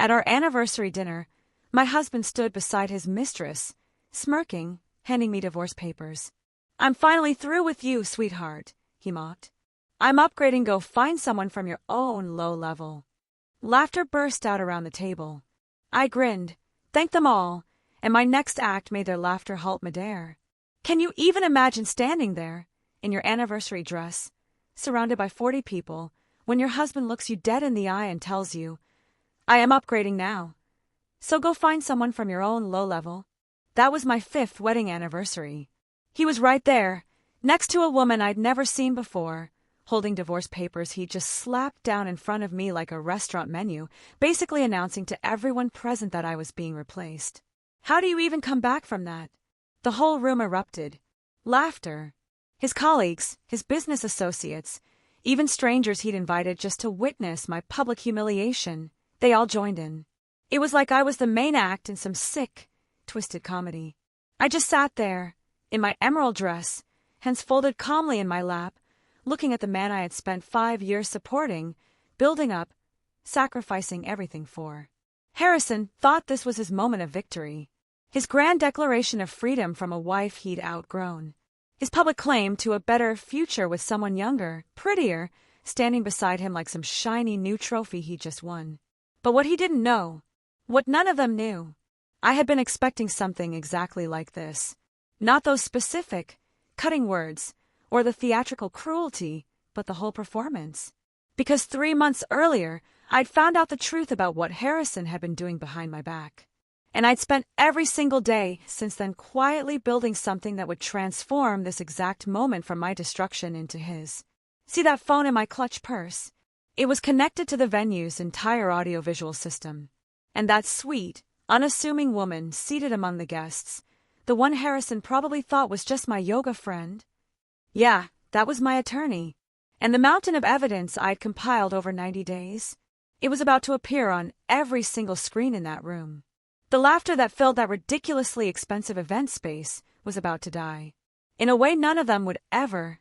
At our anniversary dinner, my husband stood beside his mistress, smirking, handing me divorce papers. "I'm finally through with you, sweetheart," he mocked. "I'm upgrading. Go find someone from your own low level." Laughter burst out around the table. I grinned, thanked them all, and my next act made their laughter halt midair. Can you even imagine standing there, in your anniversary dress, surrounded by 40 people, when your husband looks you dead in the eye and tells you, "I am upgrading now, so go find someone from your own low level"? That was my 5th wedding anniversary. He was right there, next to a woman I'd never seen before, holding divorce papers he'd just slapped down in front of me like a restaurant menu, basically announcing to everyone present that I was being replaced. How do you even come back from that? The whole room erupted. Laughter. His colleagues, his business associates, even strangers he'd invited just to witness my public humiliation, they all joined in. It was like I was the main act in some sick, twisted comedy. I just sat there, in my emerald dress, hands folded calmly in my lap, looking at the man I had spent 5 years supporting, building up, sacrificing everything for. Harrison thought this was his moment of victory, his grand declaration of freedom from a wife he'd outgrown, his public claim to a better future with someone younger, prettier, standing beside him like some shiny new trophy he'd just won. But what he didn't know, what none of them knew, I had been expecting something exactly like this. Not those specific, cutting words, or the theatrical cruelty, but the whole performance. Because 3 months earlier, I'd found out the truth about what Harrison had been doing behind my back. And I'd spent every single day since then quietly building something that would transform this exact moment from my destruction into his. See that phone in my clutch purse? It was connected to the venue's entire audiovisual system. And that sweet, unassuming woman seated among the guests, the one Harrison probably thought was just my yoga friend? Yeah, that was my attorney. And the mountain of evidence I'd compiled over 90 days? It was about to appear on every single screen in that room. The laughter that filled that ridiculously expensive event space was about to die, in a way none of them would ever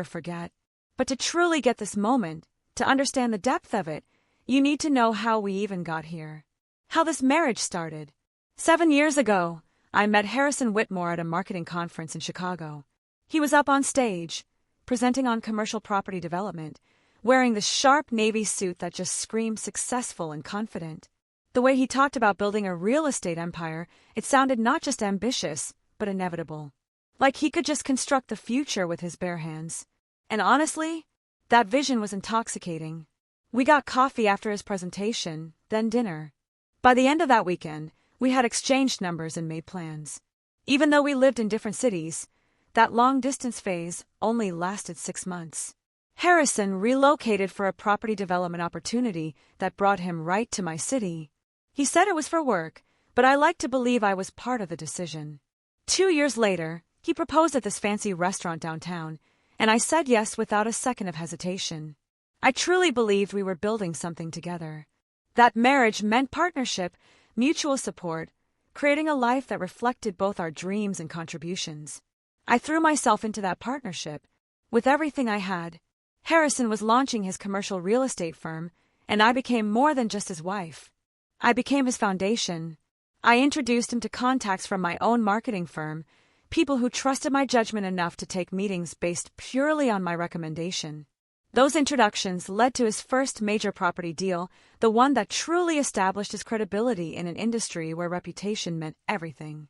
forget. But to truly get this moment, to understand the depth of it, you need to know how we even got here. How this marriage started. 7 years ago, I met Harrison Whitmore at a marketing conference in Chicago. He was up on stage, presenting on commercial property development, wearing the sharp navy suit that just screamed successful and confident. The way he talked about building a real estate empire, it sounded not just ambitious, but inevitable. Like he could just construct the future with his bare hands. And honestly, that vision was intoxicating. We got coffee after his presentation, then dinner. By the end of that weekend, we had exchanged numbers and made plans. Even though we lived in different cities, that long-distance phase only lasted 6 months. Harrison relocated for a property development opportunity that brought him right to my city. He said it was for work, but I like to believe I was part of the decision. 2 years later, he proposed at this fancy restaurant downtown, and I said yes without a second of hesitation. I truly believed we were building something together. That marriage meant partnership, mutual support, creating a life that reflected both our dreams and contributions. I threw myself into that partnership, with everything I had. Harrison was launching his commercial real estate firm, and I became more than just his wife. I became his foundation. I introduced him to contacts from my own marketing firm, people who trusted my judgment enough to take meetings based purely on my recommendation. Those introductions led to his first major property deal, the one that truly established his credibility in an industry where reputation meant everything.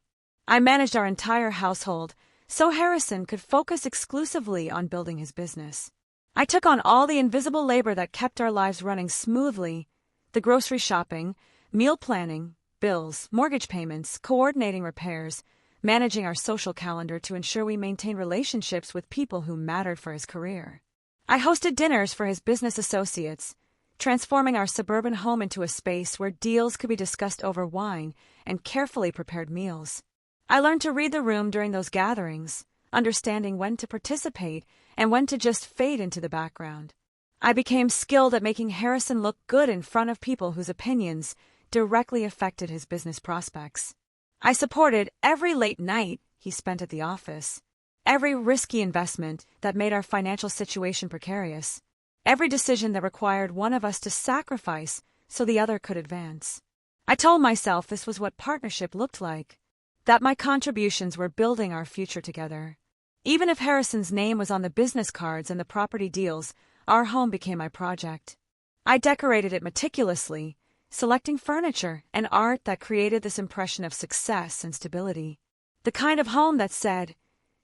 I managed our entire household, so Harrison could focus exclusively on building his business. I took on all the invisible labor that kept our lives running smoothly: the grocery shopping, meal planning, bills, mortgage payments, coordinating repairs, managing our social calendar to ensure we maintained relationships with people who mattered for his career. I hosted dinners for his business associates, transforming our suburban home into a space where deals could be discussed over wine and carefully prepared meals. I learned to read the room during those gatherings, understanding when to participate and when to just fade into the background. I became skilled at making Harrison look good in front of people whose opinions directly affected his business prospects. I supported every late night he spent at the office, every risky investment that made our financial situation precarious, every decision that required one of us to sacrifice so the other could advance. I told myself this was what partnership looked like, that my contributions were building our future together. Even if Harrison's name was on the business cards and the property deals, our home became my project. I decorated it meticulously, selecting furniture and art that created this impression of success and stability. The kind of home that said,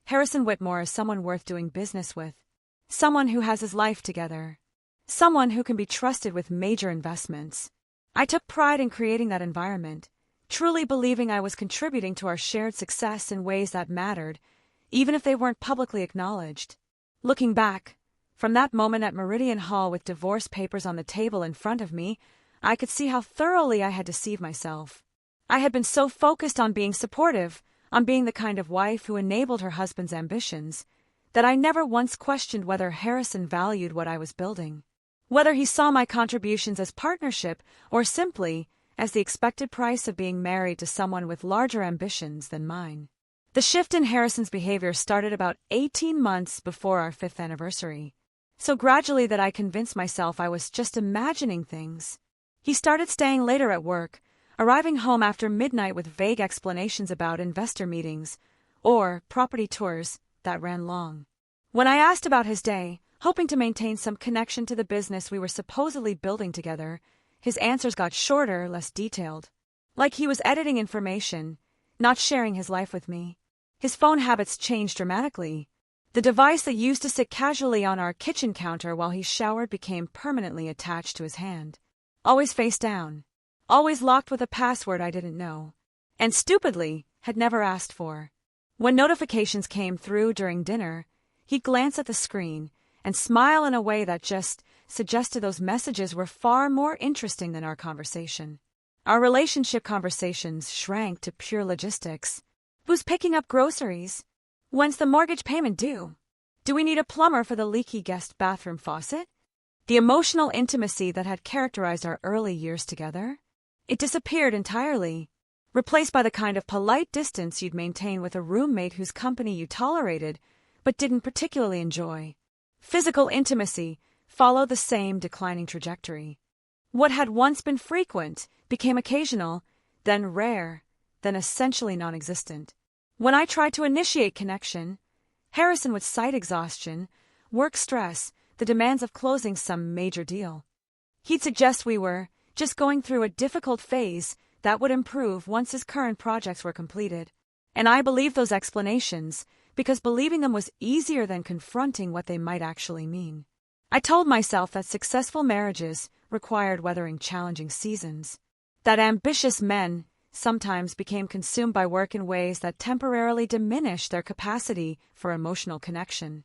Harrison Whitmore is someone worth doing business with, someone who has his life together, someone who can be trusted with major investments. I took pride in creating that environment, truly believing I was contributing to our shared success in ways that mattered, even if they weren't publicly acknowledged. Looking back, from that moment at Meridian Hall with divorce papers on the table in front of me, I could see how thoroughly I had deceived myself. I had been so focused on being supportive, on being the kind of wife who enabled her husband's ambitions, that I never once questioned whether Harrison valued what I was building, whether he saw my contributions as partnership or simply as the expected price of being married to someone with larger ambitions than mine. The shift in Harrison's behavior started about 18 months before our 5th anniversary, so gradually that I convinced myself I was just imagining things. He started staying later at work, arriving home after midnight with vague explanations about investor meetings or property tours that ran long. When I asked about his day, hoping to maintain some connection to the business we were supposedly building together, his answers got shorter, less detailed. Like he was editing information, not sharing his life with me. His phone habits changed dramatically. The device that used to sit casually on our kitchen counter while he showered became permanently attached to his hand. Always face down. Always locked with a password I didn't know. And stupidly, had never asked for. When notifications came through during dinner, he'd glance at the screen and smile in a way that just suggested those messages were far more interesting than our conversation. Our relationship conversations shrank to pure logistics. Who's picking up groceries? When's the mortgage payment due? Do we need a plumber for the leaky guest bathroom faucet? The emotional intimacy that had characterized our early years together? It disappeared entirely, replaced by the kind of polite distance you'd maintain with a roommate whose company you tolerated but didn't particularly enjoy. Physical intimacy followed the same declining trajectory. What had once been frequent became occasional, then rare, then essentially non-existent. When I tried to initiate connection, Harrison would cite exhaustion, work stress, the demands of closing some major deal. He'd suggest we were just going through a difficult phase that would improve once his current projects were completed. And I believed those explanations because believing them was easier than confronting what they might actually mean. I told myself that successful marriages required weathering challenging seasons, that ambitious men sometimes became consumed by work in ways that temporarily diminished their capacity for emotional connection,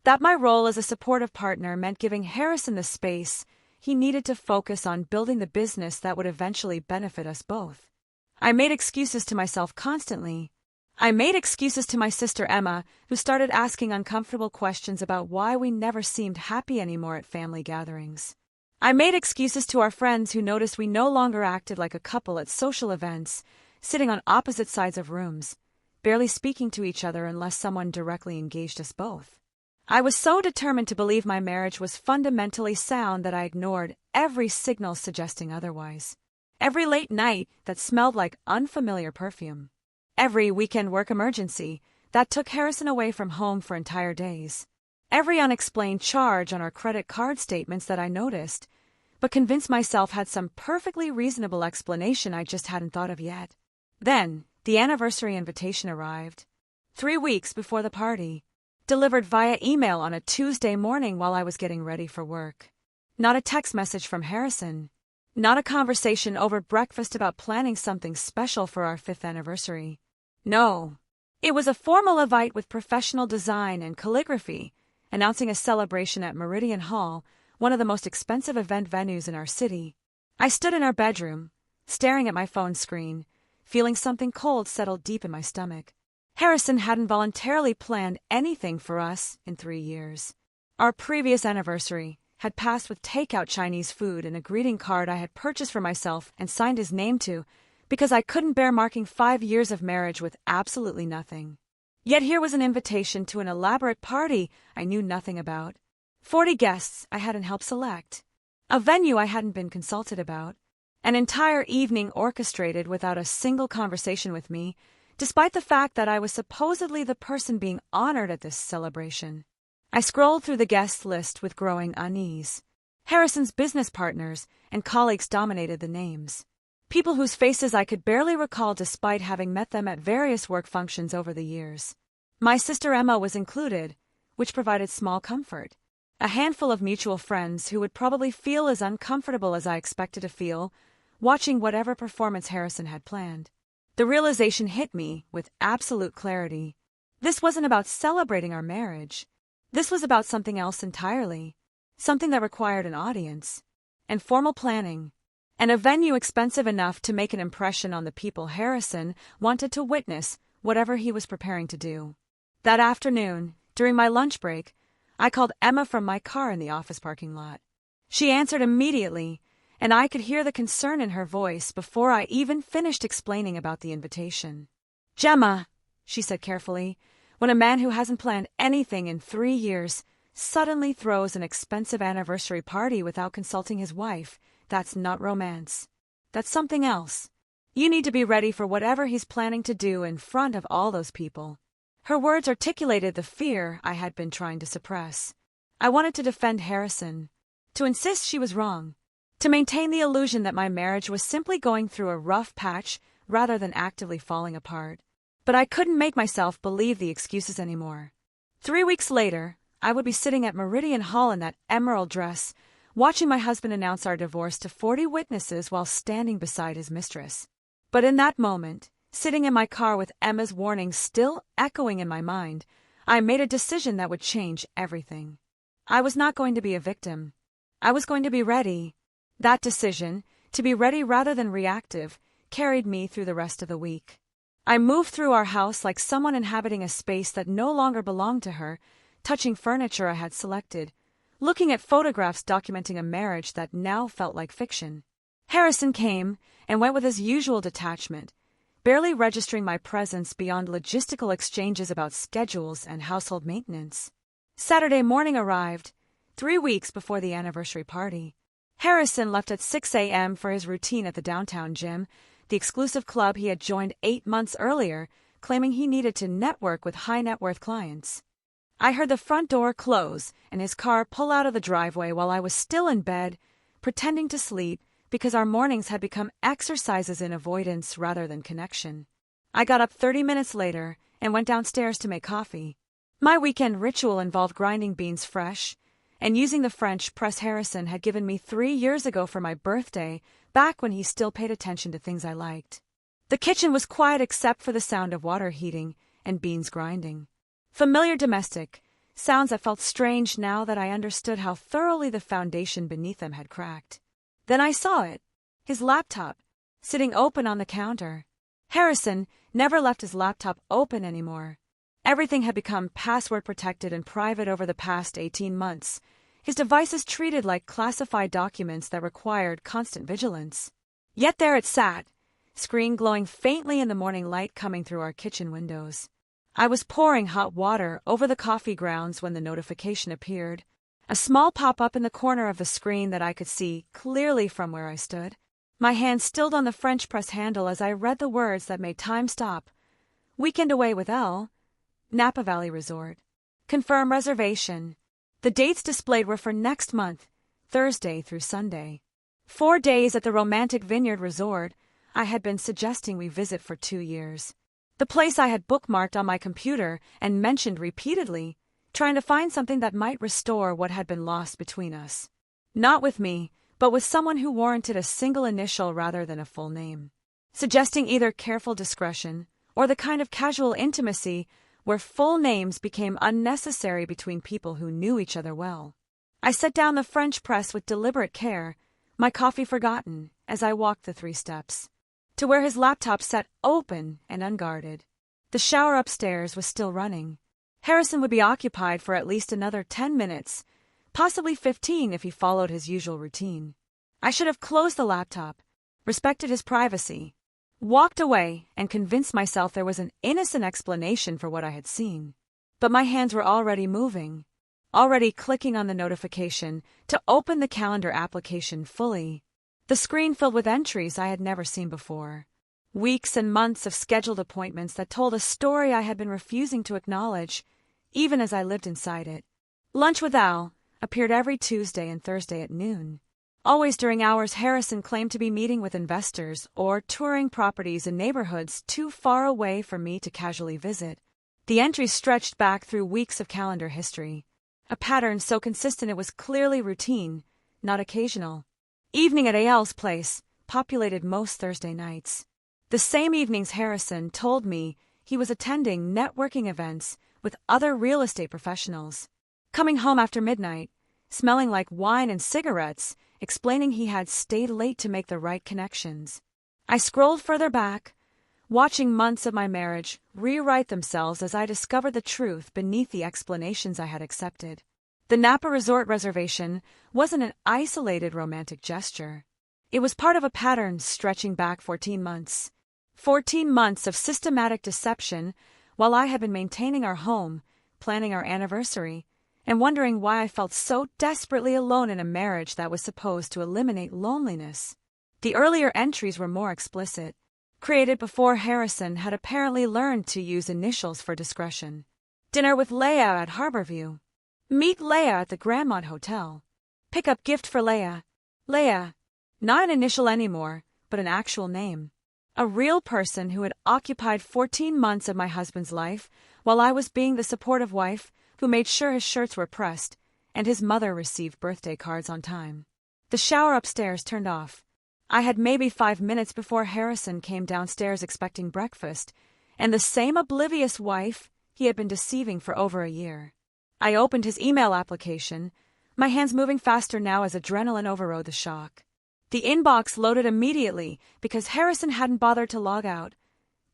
that my role as a supportive partner meant giving Harrison the space he needed to focus on building the business that would eventually benefit us both. I made excuses to myself constantly. I made excuses to my sister Emma, who started asking uncomfortable questions about why we never seemed happy anymore at family gatherings. I made excuses to our friends who noticed we no longer acted like a couple at social events, sitting on opposite sides of rooms, barely speaking to each other unless someone directly engaged us both. I was so determined to believe my marriage was fundamentally sound that I ignored every signal suggesting otherwise. Every late night that smelled like unfamiliar perfume. Every weekend work emergency that took Harrison away from home for entire days. Every unexplained charge on our credit card statements that I noticed, but convinced myself had some perfectly reasonable explanation I just hadn't thought of yet. Then, the anniversary invitation arrived. 3 weeks before the party. Delivered via email on a Tuesday morning while I was getting ready for work. Not a text message from Harrison. Not a conversation over breakfast about planning something special for our 5th anniversary. No. It was a formal invite with professional design and calligraphy, announcing a celebration at Meridian Hall, one of the most expensive event venues in our city. I stood in our bedroom, staring at my phone screen, feeling something cold settle deep in my stomach. Harrison hadn't voluntarily planned anything for us in 3 years. Our previous anniversary had passed with takeout Chinese food and a greeting card I had purchased for myself and signed his name to, because I couldn't bear marking 5 years of marriage with absolutely nothing. Yet here was an invitation to an elaborate party I knew nothing about. 40 guests I hadn't helped select. A venue I hadn't been consulted about. An entire evening orchestrated without a single conversation with me, despite the fact that I was supposedly the person being honored at this celebration. I scrolled through the guest list with growing unease. Harrison's business partners and colleagues dominated the names. People whose faces I could barely recall despite having met them at various work functions over the years. My sister Emma was included, which provided small comfort. A handful of mutual friends who would probably feel as uncomfortable as I expected to feel, watching whatever performance Harrison had planned. The realization hit me with absolute clarity. This wasn't about celebrating our marriage. This was about something else entirely. Something that required an audience, and formal planning, and a venue expensive enough to make an impression on the people Harrison wanted to witness whatever he was preparing to do. That afternoon, during my lunch break, I called Emma from my car in the office parking lot. She answered immediately, and I could hear the concern in her voice before I even finished explaining about the invitation. "Gemma," she said carefully, "when a man who hasn't planned anything in 3 years suddenly throws an expensive anniversary party without consulting his wife, that's not romance. That's something else. You need to be ready for whatever he's planning to do in front of all those people." Her words articulated the fear I had been trying to suppress. I wanted to defend Harrison, to insist she was wrong, to maintain the illusion that my marriage was simply going through a rough patch rather than actively falling apart. But I couldn't make myself believe the excuses anymore. 3 weeks later, I would be sitting at Meridian Hall in that emerald dress, watching my husband announce our divorce to 40 witnesses while standing beside his mistress. But in that moment, sitting in my car with Emma's warning still echoing in my mind, I made a decision that would change everything. I was not going to be a victim. I was going to be ready. That decision, to be ready rather than reactive, carried me through the rest of the week. I moved through our house like someone inhabiting a space that no longer belonged to her, touching furniture I had selected, looking at photographs documenting a marriage that now felt like fiction. Harrison came and went with his usual detachment, barely registering my presence beyond logistical exchanges about schedules and household maintenance. Saturday morning arrived, 3 weeks before the anniversary party. Harrison left at 6 a.m. for his routine at the downtown gym, the exclusive club he had joined 8 months earlier, claiming he needed to network with high-net-worth clients. I heard the front door close and his car pull out of the driveway while I was still in bed, pretending to sleep because our mornings had become exercises in avoidance rather than connection. I got up 30 minutes later and went downstairs to make coffee. My weekend ritual involved grinding beans fresh and using the French press Harrison had given me 3 years ago for my birthday, back when he still paid attention to things I liked. The kitchen was quiet except for the sound of water heating and beans grinding. Familiar domestic, sounds that felt strange now that I understood how thoroughly the foundation beneath them had cracked. Then I saw it, his laptop, sitting open on the counter. Harrison never left his laptop open anymore. Everything had become password-protected and private over the past 18 months, his devices treated like classified documents that required constant vigilance. Yet there it sat, screen glowing faintly in the morning light coming through our kitchen windows. I was pouring hot water over the coffee grounds when the notification appeared, a small pop-up in the corner of the screen that I could see clearly from where I stood. My hand stilled on the French press handle as I read the words that made time stop. Weekend away with Elle, Napa Valley Resort. Confirm reservation. The dates displayed were for next month, Thursday through Sunday. 4 days at the romantic Vineyard Resort I had been suggesting we visit for 2 years. The place I had bookmarked on my computer and mentioned repeatedly, trying to find something that might restore what had been lost between us. Not with me, but with someone who warranted a single initial rather than a full name. Suggesting either careful discretion or the kind of casual intimacy where full names became unnecessary between people who knew each other well. I set down the French press with deliberate care, my coffee forgotten, as I walked the 3 steps, to where his laptop sat open and unguarded. The shower upstairs was still running. Harrison would be occupied for at least another 10 minutes, possibly 15 if he followed his usual routine. I should have closed the laptop, respected his privacy, walked away, and convinced myself there was an innocent explanation for what I had seen. But my hands were already moving, already clicking on the notification to open the calendar application fully. The screen filled with entries I had never seen before. Weeks and months of scheduled appointments that told a story I had been refusing to acknowledge, even as I lived inside it. Lunch with Al appeared every Tuesday and Thursday at noon. Always during hours Harrison claimed to be meeting with investors or touring properties in neighborhoods too far away for me to casually visit. The entries stretched back through weeks of calendar history, a pattern so consistent it was clearly routine, not occasional. Evening at Al's place populated most Thursday nights. The same evenings Harrison told me he was attending networking events with other real estate professionals. Coming home after midnight, smelling like wine and cigarettes, explaining he had stayed late to make the right connections. I scrolled further back, watching months of my marriage rewrite themselves as I discovered the truth beneath the explanations I had accepted. The Napa Resort reservation wasn't an isolated romantic gesture. It was part of a pattern stretching back 14 months. 14 months of systematic deception while I had been maintaining our home, planning our anniversary, and wondering why I felt so desperately alone in a marriage that was supposed to eliminate loneliness. The earlier entries were more explicit, created before Harrison had apparently learned to use initials for discretion. Dinner with Leah at Harborview. Meet Leah at the Grandmont Hotel. Pick up gift for Leah. Leah, not an initial anymore, but an actual name. A real person who had occupied 14 months of my husband's life while I was being the supportive wife who made sure his shirts were pressed and his mother received birthday cards on time. The shower upstairs turned off. I had maybe 5 minutes before Harrison came downstairs expecting breakfast, and the same oblivious wife he had been deceiving for over a year. I opened his email application, my hands moving faster now as adrenaline overrode the shock. The inbox loaded immediately because Harrison hadn't bothered to log out,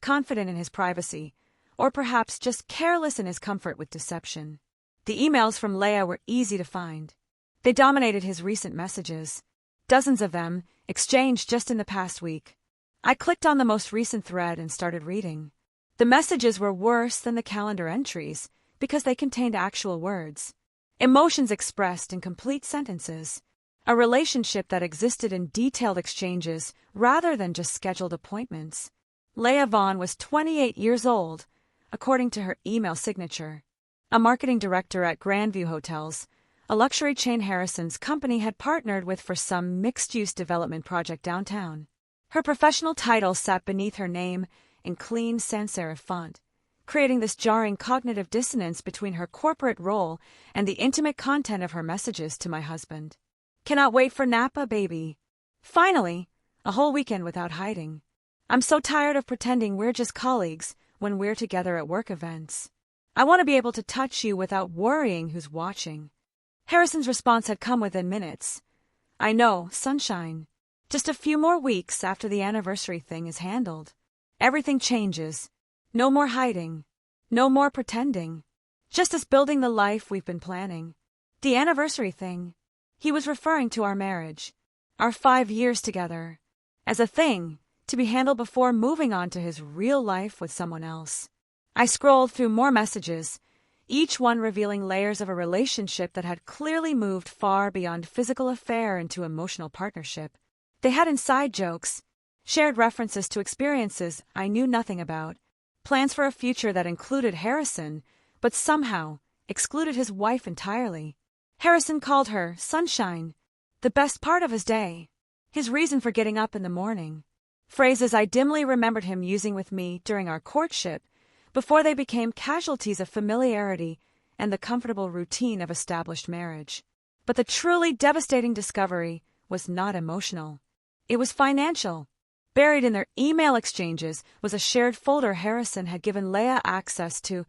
confident in his privacy, or perhaps just careless in his comfort with deception. The emails from Leah were easy to find. They dominated his recent messages, dozens of them exchanged just in the past week. I clicked on the most recent thread and started reading. The messages were worse than the calendar entries because they contained actual words, emotions expressed in complete sentences, a relationship that existed in detailed exchanges rather than just scheduled appointments. Leah Vaughn was 28 years old, according to her email signature, a marketing director at Grandview Hotels, a luxury chain Harrison's company had partnered with for some mixed-use development project downtown. Her professional title sat beneath her name in clean sans-serif font, creating this jarring cognitive dissonance between her corporate role and the intimate content of her messages to my husband. Cannot wait for Napa, baby. Finally, a whole weekend without hiding. I'm so tired of pretending we're just colleagues when we're together at work events. I want to be able to touch you without worrying who's watching. Harrison's response had come within minutes. I know, sunshine. Just a few more weeks after the anniversary thing is handled. Everything changes. No more hiding. No more pretending. Just us building the life we've been planning. The anniversary thing. He was referring to our marriage. Our 5 years together. As a thing to be handled before moving on to his real life with someone else. I scrolled through more messages, each one revealing layers of a relationship that had clearly moved far beyond physical affair into emotional partnership. They had inside jokes, shared references to experiences I knew nothing about, plans for a future that included Harrison, but somehow excluded his wife entirely. Harrison called her sunshine, the best part of his day, his reason for getting up in the morning. Phrases I dimly remembered him using with me during our courtship, before they became casualties of familiarity and the comfortable routine of established marriage. But the truly devastating discovery was not emotional. It was financial. Buried in their email exchanges was a shared folder Harrison had given Leah access to,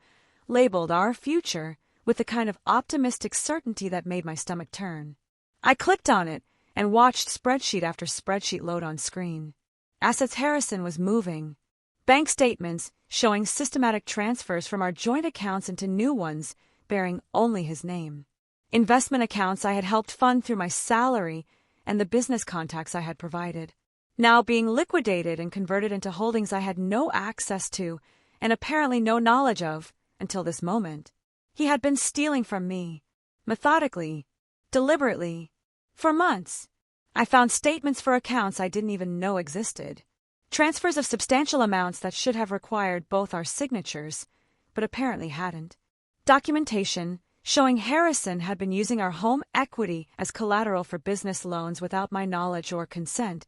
labeled Our Future, with the kind of optimistic certainty that made my stomach turn. I clicked on it and watched spreadsheet after spreadsheet load on screen. Assets Harrison was moving. Bank statements showing systematic transfers from our joint accounts into new ones bearing only his name. Investment accounts I had helped fund through my salary and the business contacts I had provided, now being liquidated and converted into holdings I had no access to and apparently no knowledge of until this moment. He had been stealing from me, methodically, deliberately, for months. I found statements for accounts I didn't even know existed. Transfers of substantial amounts that should have required both our signatures, but apparently hadn't. Documentation showing Harrison had been using our home equity as collateral for business loans without my knowledge or consent,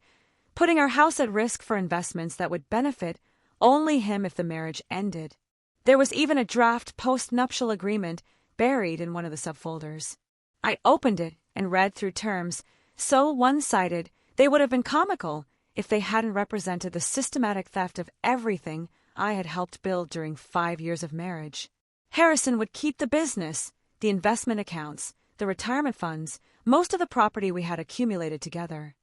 putting our house at risk for investments that would benefit only him if the marriage ended. There was even a draft post-nuptial agreement buried in one of the subfolders. I opened it and read through terms so one-sided they would have been comical if they hadn't represented the systematic theft of everything I had helped build during 5 years of marriage. Harrison would keep the business, the investment accounts, the retirement funds, most of the property we had accumulated together.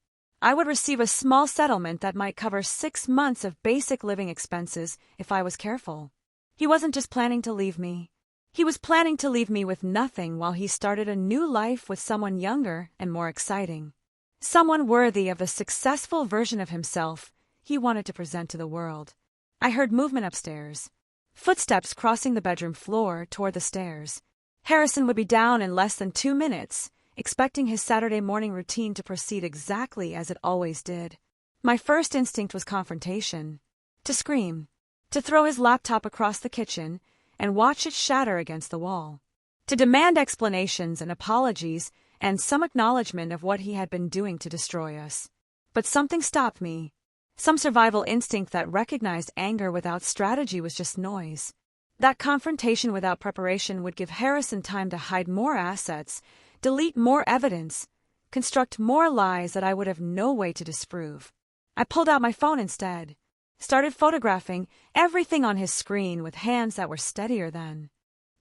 I would receive a small settlement that might cover 6 months of basic living expenses if I was careful. He wasn't just planning to leave me. He was planning to leave me with nothing while he started a new life with someone younger and more exciting. Someone worthy of the successful version of himself he wanted to present to the world. I heard movement upstairs. Footsteps crossing the bedroom floor toward the stairs. Harrison would be down in less than 2 minutes, expecting his Saturday morning routine to proceed exactly as it always did. My first instinct was confrontation. To scream. To throw his laptop across the kitchen and watch it shatter against the wall. To demand explanations and apologies and some acknowledgement of what he had been doing to destroy us. But something stopped me. Some survival instinct that recognized anger without strategy was just noise. That confrontation without preparation would give Harrison time to hide more assets, delete more evidence, construct more lies that I would have no way to disprove. I pulled out my phone instead, started photographing everything on his screen with hands that were steadier than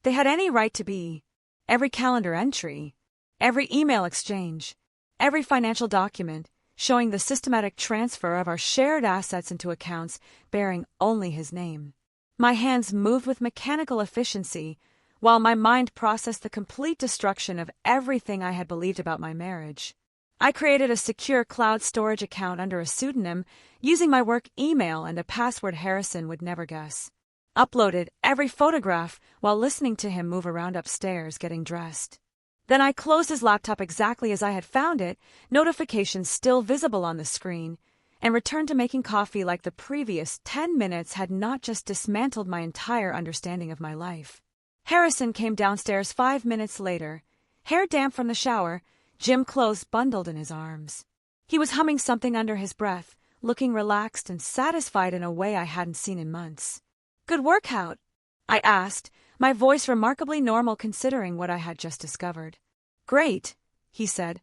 they had any right to be. Every calendar entry, every email exchange, every financial document showing the systematic transfer of our shared assets into accounts bearing only his name. My hands moved with mechanical efficiency, while my mind processed the complete destruction of everything I had believed about my marriage. I created a secure cloud storage account under a pseudonym, using my work email and a password Harrison would never guess. Uploaded every photograph while listening to him move around upstairs getting dressed. Then I closed his laptop exactly as I had found it, notifications still visible on the screen, and returned to making coffee like the previous 10 minutes had not just dismantled my entire understanding of my life. Harrison came downstairs 5 minutes later, hair damp from the shower, gym clothes bundled in his arms. He was humming something under his breath, looking relaxed and satisfied in a way I hadn't seen in months. "Good workout?" I asked, my voice remarkably normal considering what I had just discovered. "Great," he said,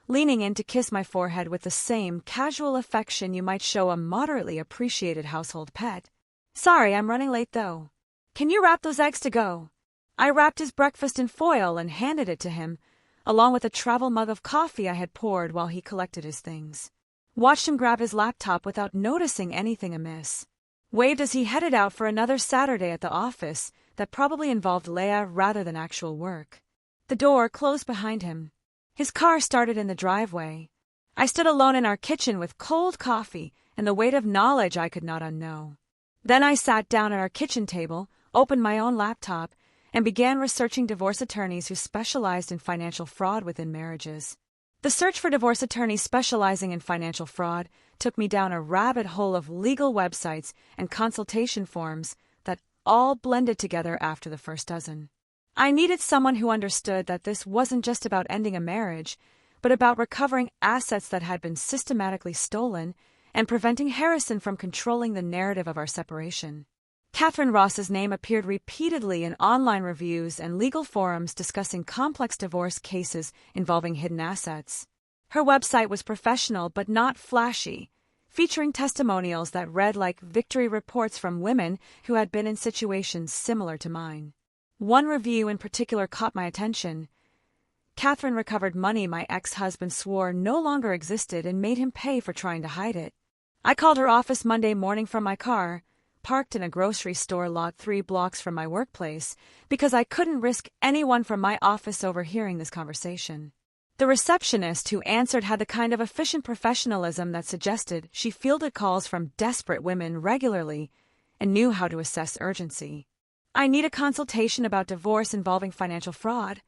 leaning in to kiss my forehead with the same casual affection you might show a moderately appreciated household pet. "Sorry, I'm running late though. Can you wrap those eggs to go?" I wrapped his breakfast in foil and handed it to him, along with a travel mug of coffee I had poured while he collected his things. Watched him grab his laptop without noticing anything amiss. Waved as he headed out for another Saturday at the office that probably involved Leia rather than actual work. The door closed behind him. His car started in the driveway. I stood alone in our kitchen with cold coffee and the weight of knowledge I could not unknow. Then I sat down at our kitchen table, opened my own laptop, and began researching divorce attorneys who specialized in financial fraud within marriages. The search for divorce attorneys specializing in financial fraud took me down a rabbit hole of legal websites and consultation forms that all blended together after the first dozen. I needed someone who understood that this wasn't just about ending a marriage, but about recovering assets that had been systematically stolen and preventing Harrison from controlling the narrative of our separation. Catherine Ross's name appeared repeatedly in online reviews and legal forums discussing complex divorce cases involving hidden assets. Her website was professional but not flashy, featuring testimonials that read like victory reports from women who had been in situations similar to mine. One review in particular caught my attention. Catherine recovered money my ex-husband swore no longer existed and made him pay for trying to hide it. I called her office Monday morning from my car, parked in a grocery store lot 3 blocks from my workplace, because I couldn't risk anyone from my office overhearing this conversation. The receptionist who answered had the kind of efficient professionalism that suggested she fielded calls from desperate women regularly and knew how to assess urgency. "I need a consultation about divorce involving financial fraud,"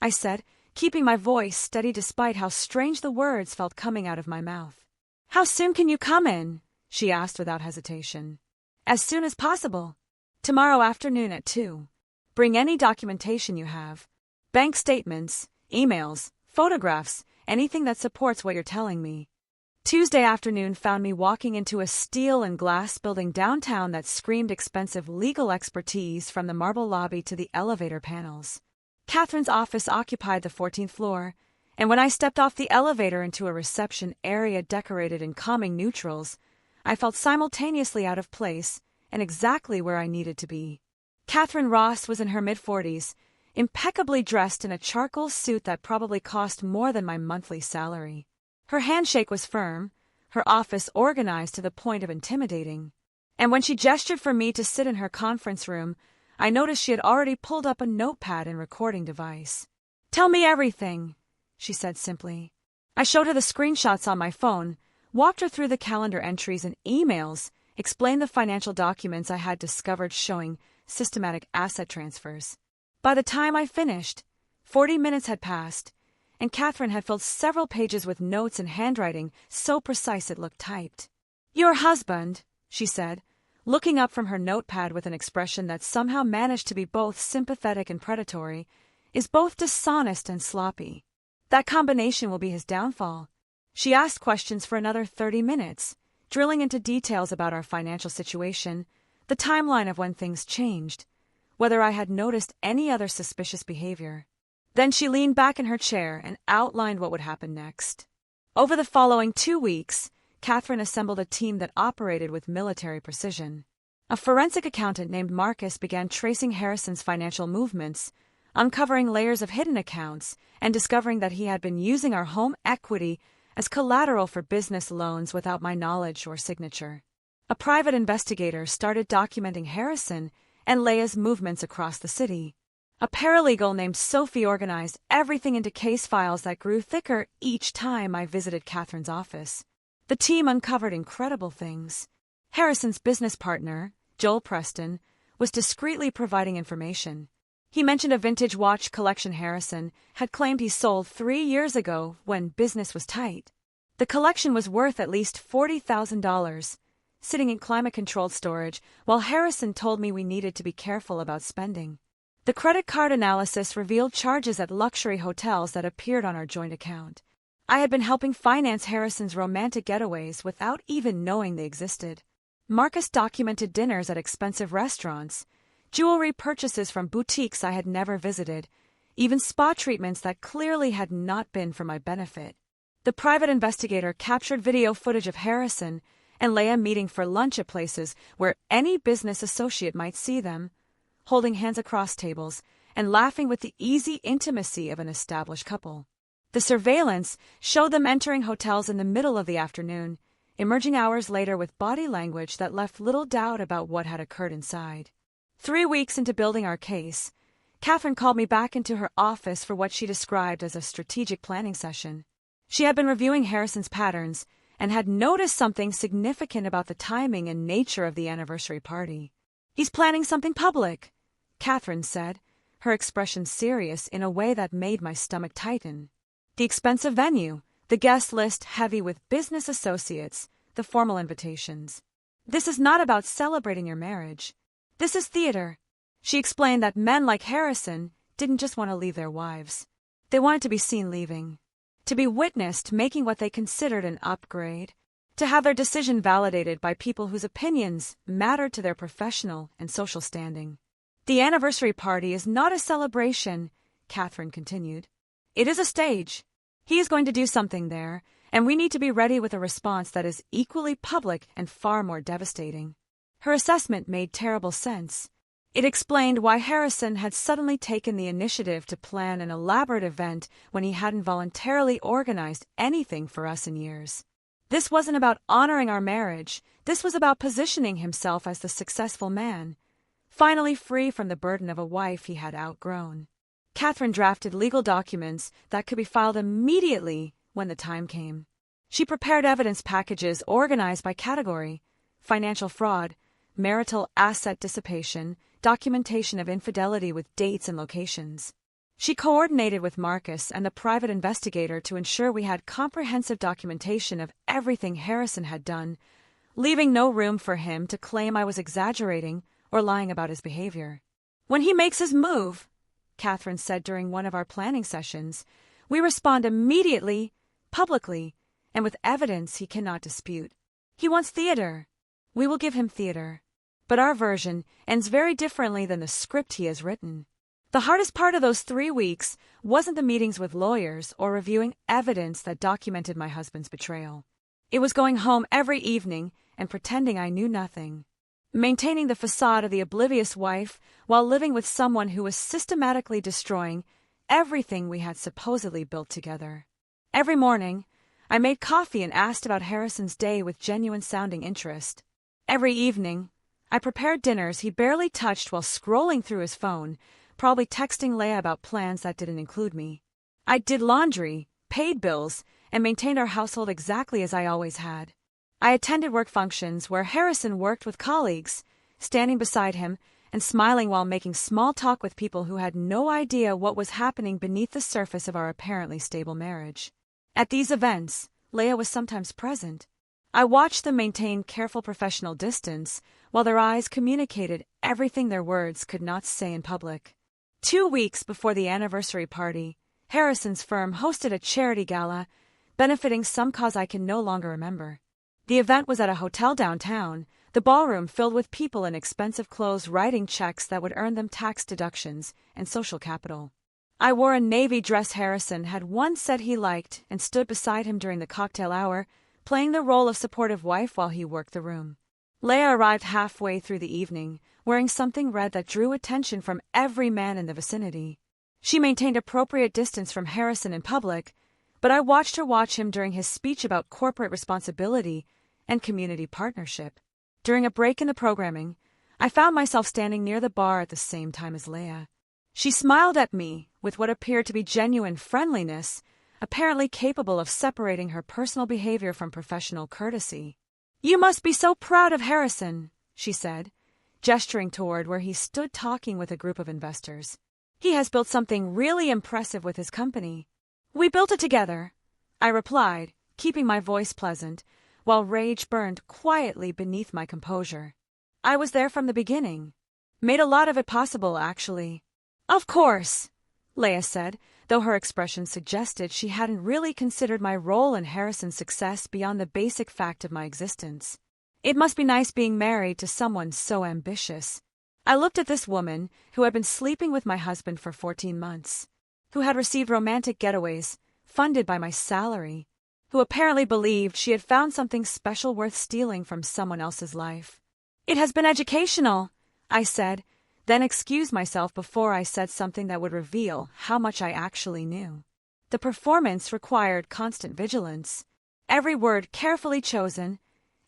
I said, keeping my voice steady despite how strange the words felt coming out of my mouth. "How soon can you come in?" she asked without hesitation. "As soon as possible. Tomorrow afternoon at 2. Bring any documentation you have. Bank statements, emails, photographs, anything that supports what you're telling me." Tuesday afternoon found me walking into a steel and glass building downtown that screamed expensive legal expertise from the marble lobby to the elevator panels. Catherine's office occupied the 14th floor, and when I stepped off the elevator into a reception area decorated in calming neutrals, I felt simultaneously out of place and exactly where I needed to be. Catherine Ross was in her mid-40s, impeccably dressed in a charcoal suit that probably cost more than my monthly salary. Her handshake was firm, her office organized to the point of intimidating, and when she gestured for me to sit in her conference room, I noticed she had already pulled up a notepad and recording device. "Tell me everything," she said simply. I showed her the screenshots on my phone, walked her through the calendar entries and emails, explained the financial documents I had discovered showing systematic asset transfers. By the time I finished, 40 minutes had passed, and Catherine had filled several pages with notes and handwriting so precise it looked typed. "Your husband," she said, looking up from her notepad with an expression that somehow managed to be both sympathetic and predatory, "is both dishonest and sloppy. That combination will be his downfall." She asked questions for another 30 minutes, drilling into details about our financial situation, the timeline of when things changed, whether I had noticed any other suspicious behavior. Then she leaned back in her chair and outlined what would happen next. Over the following 2 weeks, Catherine assembled a team that operated with military precision. A forensic accountant named Marcus began tracing Harrison's financial movements, uncovering layers of hidden accounts, and discovering that he had been using our home equity as collateral for business loans without my knowledge or signature. A private investigator started documenting Harrison and Leia's movements across the city. A paralegal named Sophie organized everything into case files that grew thicker each time I visited Catherine's office. The team uncovered incredible things. Harrison's business partner, Joel Preston, was discreetly providing information. He mentioned a vintage watch collection Harrison had claimed he sold 3 years ago when business was tight. The collection was worth at least $40,000, sitting in climate-controlled storage, while Harrison told me we needed to be careful about spending. The credit card analysis revealed charges at luxury hotels that appeared on our joint account. I had been helping finance Harrison's romantic getaways without even knowing they existed. Marcus documented dinners at expensive restaurants, jewelry purchases from boutiques I had never visited, even spa treatments that clearly had not been for my benefit. The private investigator captured video footage of Harrison and Leia meeting for lunch at places where any business associate might see them, holding hands across tables and laughing with the easy intimacy of an established couple. The surveillance showed them entering hotels in the middle of the afternoon, emerging hours later with body language that left little doubt about what had occurred inside. 3 weeks into building our case, Catherine called me back into her office for what she described as a strategic planning session. She had been reviewing Harrison's patterns and had noticed something significant about the timing and nature of the anniversary party. "He's planning something public," Catherine said, her expression serious in a way that made my stomach tighten. "The expensive venue, the guest list heavy with business associates, the formal invitations. This is not about celebrating your marriage. This is theater." She explained that men like Harrison didn't just want to leave their wives. They wanted to be seen leaving, to be witnessed making what they considered an upgrade, to have their decision validated by people whose opinions mattered to their professional and social standing. "The anniversary party is not a celebration," Catherine continued. "It is a stage. He is going to do something there, and we need to be ready with a response that is equally public and far more devastating." Her assessment made terrible sense. It explained why Harrison had suddenly taken the initiative to plan an elaborate event when he hadn't voluntarily organized anything for us in years. This wasn't about honoring our marriage. This was about positioning himself as the successful man, finally free from the burden of a wife he had outgrown. Catherine drafted legal documents that could be filed immediately when the time came. She prepared evidence packages organized by category: financial fraud, marital asset dissipation, documentation of infidelity with dates and locations. She coordinated with Marcus and the private investigator to ensure we had comprehensive documentation of everything Harrison had done, leaving no room for him to claim I was exaggerating or lying about his behavior. "When he makes his move," Catherine said during one of our planning sessions, "we respond immediately, publicly, and with evidence he cannot dispute. He wants theater. We will give him theater. But our version ends very differently than the script he has written." The hardest part of those 3 weeks wasn't the meetings with lawyers or reviewing evidence that documented my husband's betrayal. It was going home every evening and pretending I knew nothing. Maintaining the facade of the oblivious wife while living with someone who was systematically destroying everything we had supposedly built together. Every morning, I made coffee and asked about Harrison's day with genuine-sounding interest. Every evening, I prepared dinners he barely touched while scrolling through his phone, probably texting Leah about plans that didn't include me. I did laundry, paid bills, and maintained our household exactly as I always had. I attended work functions where Harrison worked with colleagues, standing beside him and smiling while making small talk with people who had no idea what was happening beneath the surface of our apparently stable marriage. At these events, Leah was sometimes present. I watched them maintain careful professional distance while their eyes communicated everything their words could not say in public. 2 weeks before the anniversary party, Harrison's firm hosted a charity gala benefiting some cause I can no longer remember. The event was at a hotel downtown, the ballroom filled with people in expensive clothes writing checks that would earn them tax deductions and social capital. I wore a navy dress Harrison had once said he liked and stood beside him during the cocktail hour, playing the role of supportive wife while he worked the room. Leah arrived halfway through the evening, wearing something red that drew attention from every man in the vicinity. She maintained appropriate distance from Harrison in public, but I watched her watch him during his speech about corporate responsibility and community partnership. During a break in the programming, I found myself standing near the bar at the same time as Leah. She smiled at me with what appeared to be genuine friendliness, apparently capable of separating her personal behavior from professional courtesy. "You must be so proud of Harrison," she said, gesturing toward where he stood talking with a group of investors. "He has built something really impressive with his company." "We built it together," I replied, keeping my voice pleasant, while rage burned quietly beneath my composure. "I was there from the beginning. Made a lot of it possible, actually." "Of course," Leah said, though her expression suggested she hadn't really considered my role in Harrison's success beyond the basic fact of my existence. It must be nice being married to someone so ambitious. I looked at this woman who had been sleeping with my husband for 14 months, who had received romantic getaways funded by my salary, who apparently believed she had found something special worth stealing from someone else's life. "It has been educational," I said, then excused myself before I said something that would reveal how much I actually knew. The performance required constant vigilance, every word carefully chosen,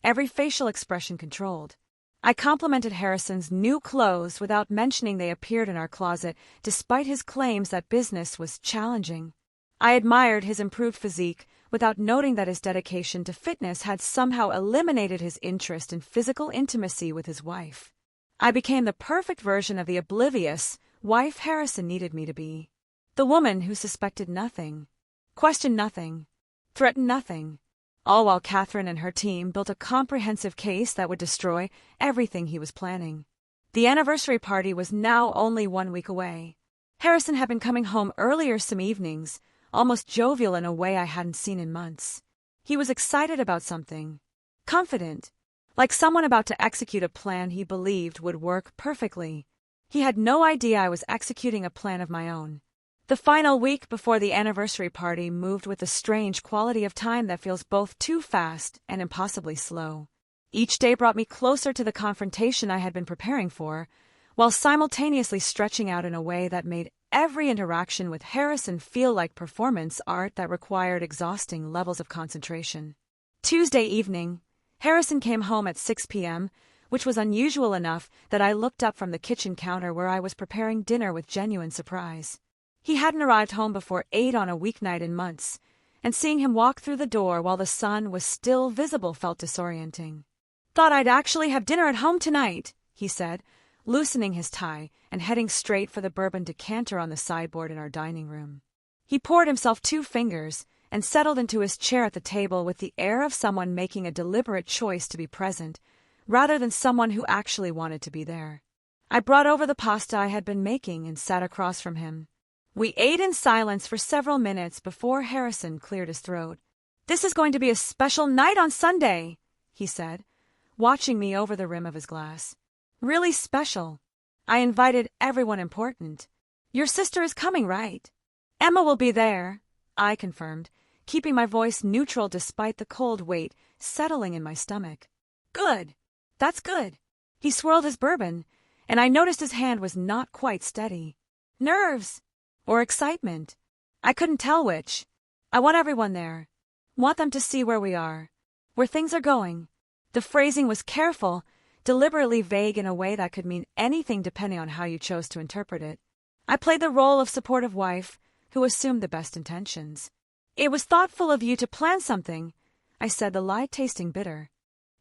every facial expression controlled. I complimented Harrison's new clothes without mentioning they appeared in our closet, despite his claims that business was challenging. I admired his improved physique without noting that his dedication to fitness had somehow eliminated his interest in physical intimacy with his wife. I became the perfect version of the oblivious wife Harrison needed me to be. The woman who suspected nothing, questioned nothing, threatened nothing, all while Catherine and her team built a comprehensive case that would destroy everything he was planning. The anniversary party was now only 1 week away. Harrison had been coming home earlier some evenings, almost jovial in a way I hadn't seen in months. He was excited about something, confident, like someone about to execute a plan he believed would work perfectly. He had no idea I was executing a plan of my own. The final week before the anniversary party moved with a strange quality of time that feels both too fast and impossibly slow. Each day brought me closer to the confrontation I had been preparing for, while simultaneously stretching out in a way that made every interaction with Harrison feel like performance art that required exhausting levels of concentration. Tuesday evening, Harrison came home at 6 p.m., which was unusual enough that I looked up from the kitchen counter where I was preparing dinner with genuine surprise. He hadn't arrived home before 8 on a weeknight in months, and seeing him walk through the door while the sun was still visible felt disorienting. "Thought I'd actually have dinner at home tonight," he said, loosening his tie and heading straight for the bourbon decanter on the sideboard in our dining room. He poured himself 2 fingers and settled into his chair at the table with the air of someone making a deliberate choice to be present, rather than someone who actually wanted to be there. I brought over the pasta I had been making and sat across from him. We ate in silence for several minutes before Harrison cleared his throat. "This is going to be a special night on Sunday," he said, watching me over the rim of his glass. "Really special. I invited everyone important. Your sister is coming, right?" "Emma will be there," I confirmed, keeping my voice neutral despite the cold weight settling in my stomach. "Good. That's good." He swirled his bourbon, and I noticed his hand was not quite steady. "Nerves? Or excitement? I couldn't tell which. I want everyone there. Want them to see where we are. Where things are going." The phrasing was careful, deliberately vague in a way that could mean anything depending on how you chose to interpret it. I played the role of supportive wife who assumed the best intentions. "It was thoughtful of you to plan something," I said, the lie tasting bitter,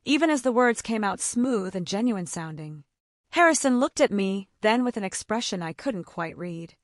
even as the words came out smooth and genuine sounding. Harrison looked at me, then with an expression I couldn't quite read.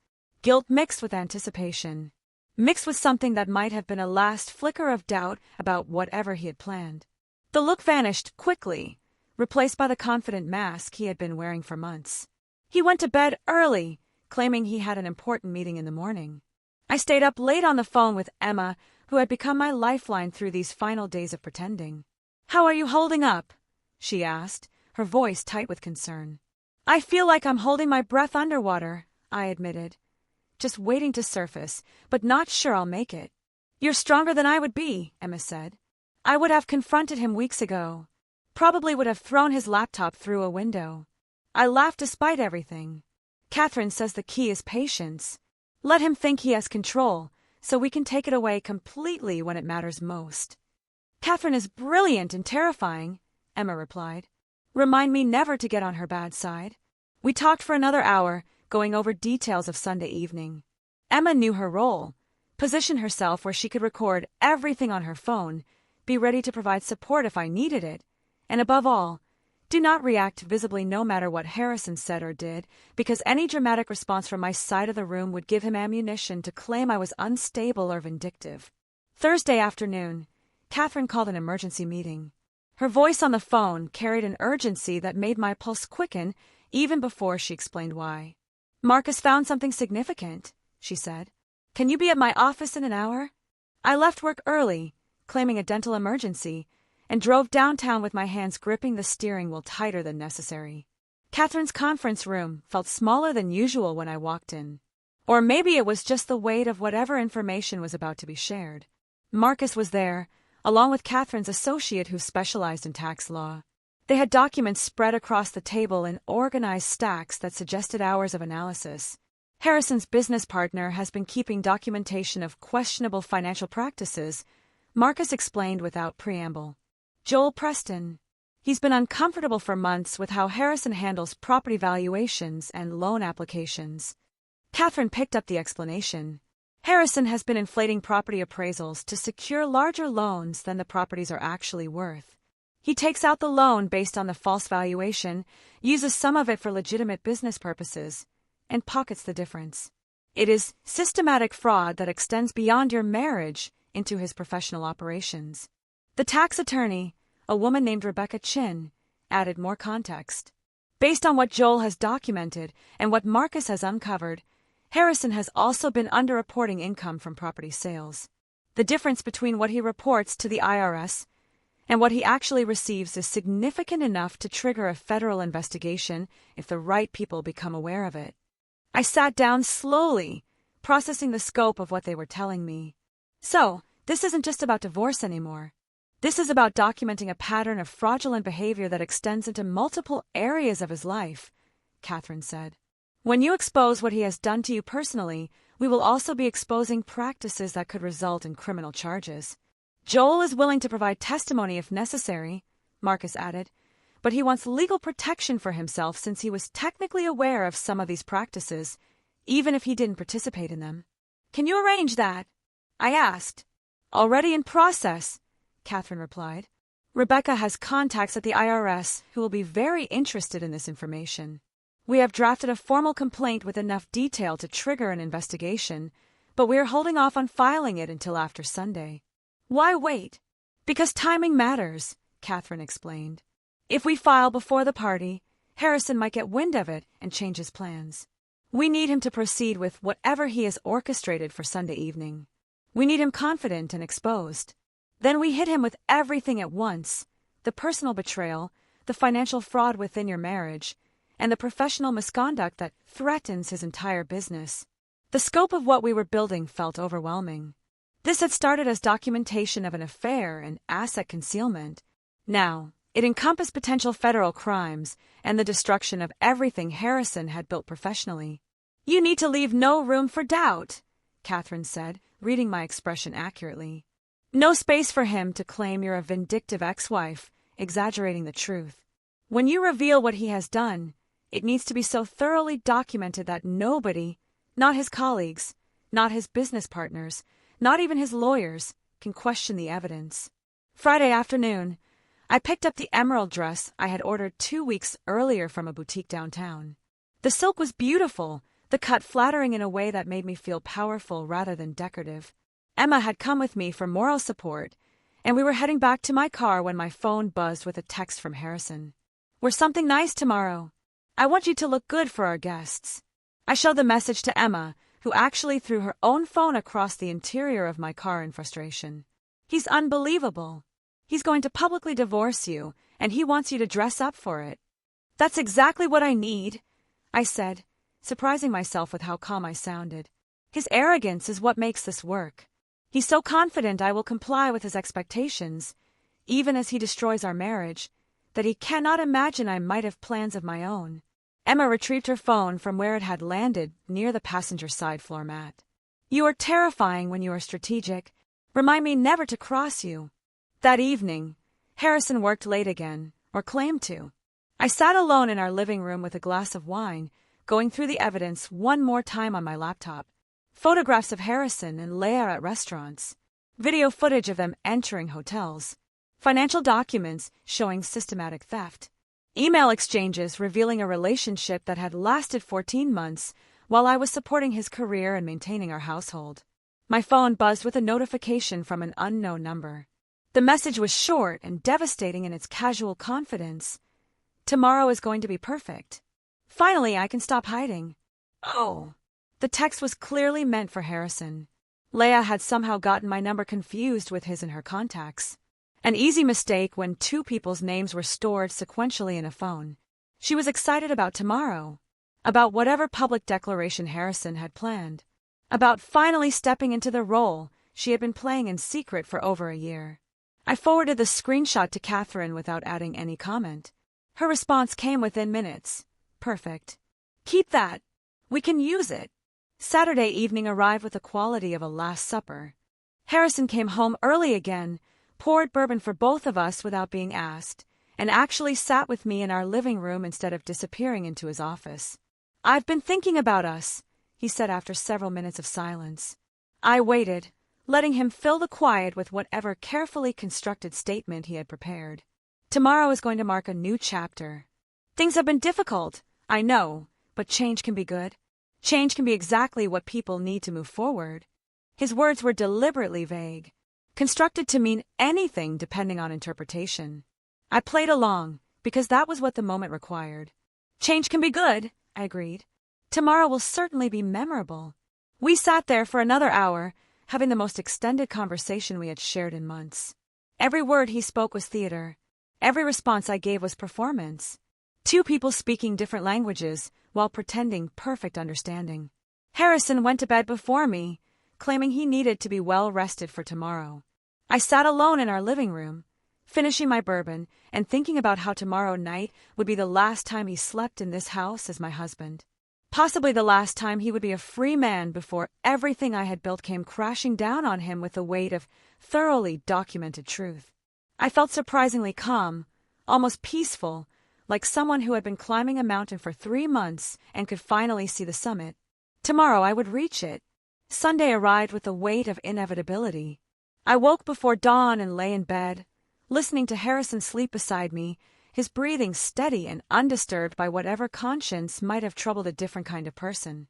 Guilt mixed with anticipation, mixed with something that might have been a last flicker of doubt about whatever he had planned. The look vanished quickly, replaced by the confident mask he had been wearing for months. He went to bed early, claiming he had an important meeting in the morning. I stayed up late on the phone with Emma, who had become my lifeline through these final days of pretending. "How are you holding up?" she asked, her voice tight with concern. "I feel like I'm holding my breath underwater," I admitted. "Just waiting to surface, but not sure I'll make it." "You're stronger than I would be," Emma said. "I would have confronted him weeks ago. Probably would have thrown his laptop through a window." I laughed despite everything. "Catherine says the key is patience. Let him think he has control, so we can take it away completely when it matters most." "Catherine is brilliant and terrifying," Emma replied. "Remind me never to get on her bad side." We talked for another hour, going over details of Sunday evening. Emma knew her role, positioned herself where she could record everything on her phone, be ready to provide support if I needed it, and above all, do not react visibly no matter what Harrison said or did, because any dramatic response from my side of the room would give him ammunition to claim I was unstable or vindictive. Thursday afternoon, Catherine called an emergency meeting. Her voice on the phone carried an urgency that made my pulse quicken even before she explained why. "Marcus found something significant," she said. "Can you be at my office in an hour?" I left work early, claiming a dental emergency, and drove downtown with my hands gripping the steering wheel tighter than necessary. Catherine's conference room felt smaller than usual when I walked in. Or maybe it was just the weight of whatever information was about to be shared. Marcus was there, along with Catherine's associate who specialized in tax law. They had documents spread across the table in organized stacks that suggested hours of analysis. Harrison's business partner has been keeping documentation of questionable financial practices, Marcus explained without preamble. "Joel Preston. He's been uncomfortable for months with how Harrison handles property valuations and loan applications." Catherine picked up the explanation. "Harrison has been inflating property appraisals to secure larger loans than the properties are actually worth. He takes out the loan based on the false valuation, uses some of it for legitimate business purposes, and pockets the difference. It is systematic fraud that extends beyond your marriage into his professional operations." The tax attorney, a woman named Rebecca Chin, added more context. "Based on what Joel has documented and what Marcus has uncovered, Harrison has also been underreporting income from property sales. The difference between what he reports to the IRS and what he actually receives is significant enough to trigger a federal investigation if the right people become aware of it." I sat down slowly, processing the scope of what they were telling me. "So, this isn't just about divorce anymore. This is about documenting a pattern of fraudulent behavior that extends into multiple areas of his life," Catherine said. "When you expose what he has done to you personally, we will also be exposing practices that could result in criminal charges. Joel is willing to provide testimony if necessary," Marcus added, "but he wants legal protection for himself since he was technically aware of some of these practices, even if he didn't participate in them." "Can you arrange that?" I asked. "Already in process," Catherine replied. "Rebecca has contacts at the IRS who will be very interested in this information." We have drafted a formal complaint with enough detail to trigger an investigation, but we are holding off on filing it until after Sunday. Why wait? Because timing matters, Catherine explained. If we file before the party, Harrison might get wind of it and change his plans. We need him to proceed with whatever he has orchestrated for Sunday evening. We need him confident and exposed. Then we hit him with everything at once: the personal betrayal, the financial fraud within your marriage, and the professional misconduct that threatens his entire business. The scope of what we were building felt overwhelming. This had started as documentation of an affair and asset concealment. Now, it encompassed potential federal crimes and the destruction of everything Harrison had built professionally. You need to leave no room for doubt, Catherine said, reading my expression accurately. No space for him to claim you're a vindictive ex-wife, exaggerating the truth. When you reveal what he has done, it needs to be so thoroughly documented that nobody, not his colleagues, not his business partners, not even his lawyers, can question the evidence. Friday afternoon, I picked up the emerald dress I had ordered 2 weeks earlier from a boutique downtown. The silk was beautiful, the cut flattering in a way that made me feel powerful rather than decorative. Emma had come with me for moral support, and we were heading back to my car when my phone buzzed with a text from Harrison. We're something nice tomorrow. I want you to look good for our guests. I showed the message to Emma, who actually threw her own phone across the interior of my car in frustration. He's unbelievable. He's going to publicly divorce you, and he wants you to dress up for it. That's exactly what I need, I said, surprising myself with how calm I sounded. His arrogance is what makes this work. He's so confident I will comply with his expectations, even as he destroys our marriage, that he cannot imagine I might have plans of my own. Emma retrieved her phone from where it had landed near the passenger side floor mat. You are terrifying when you are strategic. Remind me never to cross you. That evening, Harrison worked late again, or claimed to. I sat alone in our living room with a glass of wine, going through the evidence one more time on my laptop. Photographs of Harrison and Leah at restaurants. Video footage of them entering hotels. Financial documents showing systematic theft. Email exchanges revealing a relationship that had lasted 14 months while I was supporting his career and maintaining our household. My phone buzzed with a notification from an unknown number. The message was short and devastating in its casual confidence. Tomorrow is going to be perfect. Finally, I can stop hiding. Oh. The text was clearly meant for Harrison. Leah had somehow gotten my number confused with his in her contacts. An easy mistake when two people's names were stored sequentially in a phone. She was excited about tomorrow, about whatever public declaration Harrison had planned, about finally stepping into the role she had been playing in secret for over a year. I forwarded the screenshot to Catherine without adding any comment. Her response came within minutes. Perfect. Keep that. We can use it. Saturday evening arrived with the quality of a Last Supper. Harrison came home early again, poured bourbon for both of us without being asked, and actually sat with me in our living room instead of disappearing into his office. I've been thinking about us, he said after several minutes of silence. I waited, letting him fill the quiet with whatever carefully constructed statement he had prepared. Tomorrow is going to mark a new chapter. Things have been difficult, I know, but change can be good. Change can be exactly what people need to move forward. His words were deliberately vague, constructed to mean anything depending on interpretation. I played along, because that was what the moment required. Change can be good, I agreed. Tomorrow will certainly be memorable. We sat there for another hour, having the most extended conversation we had shared in months. Every word he spoke was theater. Every response I gave was performance. Two people speaking different languages while pretending perfect understanding. Harrison went to bed before me, claiming he needed to be well rested for tomorrow. I sat alone in our living room, finishing my bourbon and thinking about how tomorrow night would be the last time he slept in this house as my husband. Possibly the last time he would be a free man before everything I had built came crashing down on him with the weight of thoroughly documented truth. I felt surprisingly calm, almost peaceful, like someone who had been climbing a mountain for 3 months and could finally see the summit. Tomorrow I would reach it. Sunday arrived with the weight of inevitability. I woke before dawn and lay in bed, listening to Harrison sleep beside me his breathing steady and undisturbed by whatever conscience might have troubled a different kind of person.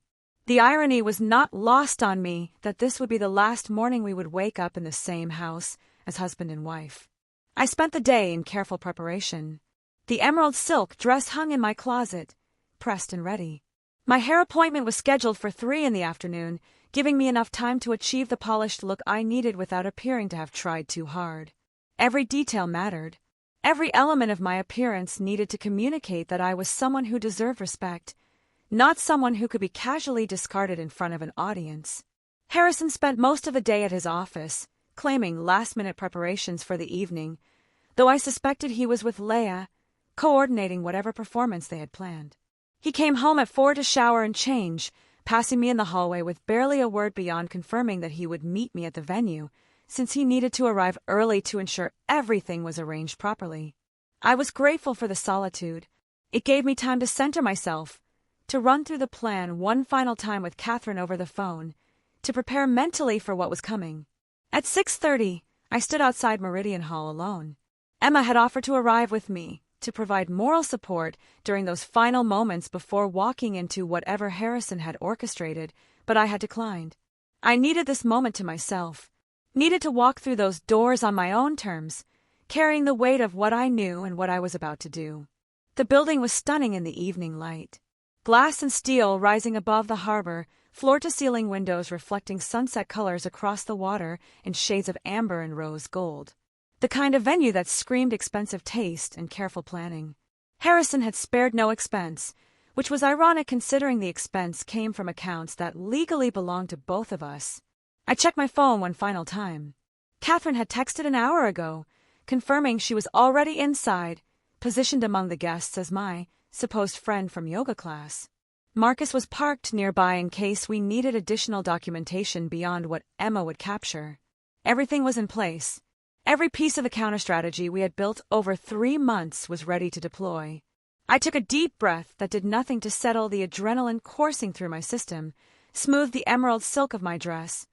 The irony was not lost on me that this would be the last morning we would wake up in the same house as husband and wife. I spent the day in careful preparation. The emerald silk dress hung in my closet, pressed and ready. My hair appointment was scheduled for 3 in the afternoon, giving me enough time to achieve the polished look I needed without appearing to have tried too hard. Every detail mattered. Every element of my appearance needed to communicate that I was someone who deserved respect, not someone who could be casually discarded in front of an audience. Harrison spent most of the day at his office, claiming last-minute preparations for the evening, though I suspected he was with Leia, coordinating whatever performance they had planned. He came home at 4 to shower and change, passing me in the hallway with barely a word beyond confirming that he would meet me at the venue, since he needed to arrive early to ensure everything was arranged properly. I was grateful for the solitude. It gave me time to center myself, to run through the plan one final time with Catherine over the phone, to prepare mentally for what was coming. At 6:30, I stood outside Meridian Hall alone. Emma had offered to arrive with me, to provide moral support during those final moments before walking into whatever Harrison had orchestrated, but I had declined. I needed this moment to myself, needed to walk through those doors on my own terms, carrying the weight of what I knew and what I was about to do. The building was stunning in the evening light. Glass and steel rising above the harbor, floor-to-ceiling windows reflecting sunset colors across the water in shades of amber and rose gold. The kind of venue that screamed expensive taste and careful planning. Harrison had spared no expense, which was ironic considering the expense came from accounts that legally belonged to both of us. I checked my phone one final time. Catherine had texted an hour ago, confirming she was already inside, positioned among the guests as my supposed friend from yoga class. Marcus was parked nearby in case we needed additional documentation beyond what Emma would capture. Everything was in place. Every piece of the counter-strategy we had built over 3 months was ready to deploy. I took a deep breath that did nothing to settle the adrenaline coursing through my system, smoothed the emerald silk of my dress,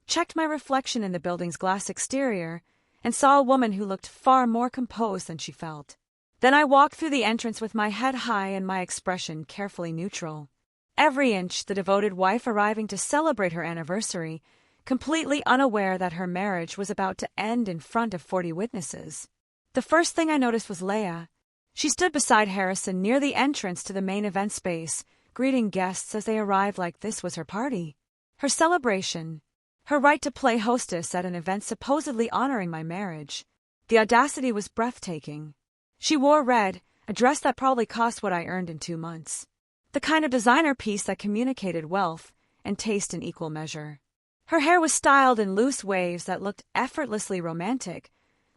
checked my reflection in the building's glass exterior, and saw a woman who looked far more composed than she felt. Then I walked through the entrance with my head high and my expression carefully neutral. Every inch the devoted wife arriving to celebrate her anniversary, completely unaware that her marriage was about to end in front of 40 witnesses. The first thing I noticed was Leia. She stood beside Harrison near the entrance to the main event space, greeting guests as they arrived like this was her party. Her celebration. Her right to play hostess at an event supposedly honoring my marriage. The audacity was breathtaking. She wore red, a dress that probably cost what I earned in 2 months. The kind of designer piece that communicated wealth and taste in equal measure. Her hair was styled in loose waves that looked effortlessly romantic,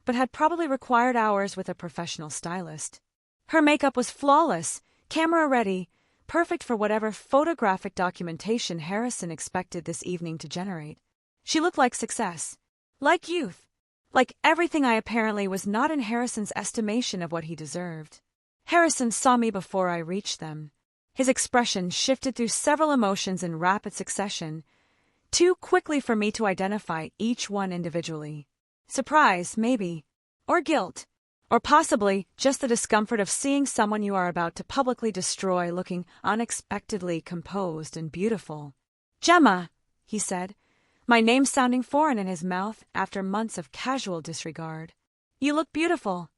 but had probably required hours with a professional stylist. Her makeup was flawless, camera-ready, perfect for whatever photographic documentation Harrison expected this evening to generate. She looked like success, like youth, like everything I apparently was not in Harrison's estimation of what he deserved. Harrison saw me before I reached them. His expression shifted through several emotions in rapid succession, too quickly for me to identify each one individually. Surprise, maybe, or guilt, or possibly just the discomfort of seeing someone you are about to publicly destroy looking unexpectedly composed and beautiful. "Gemma," he said, my name sounding foreign in his mouth after months of casual disregard. "You look beautiful."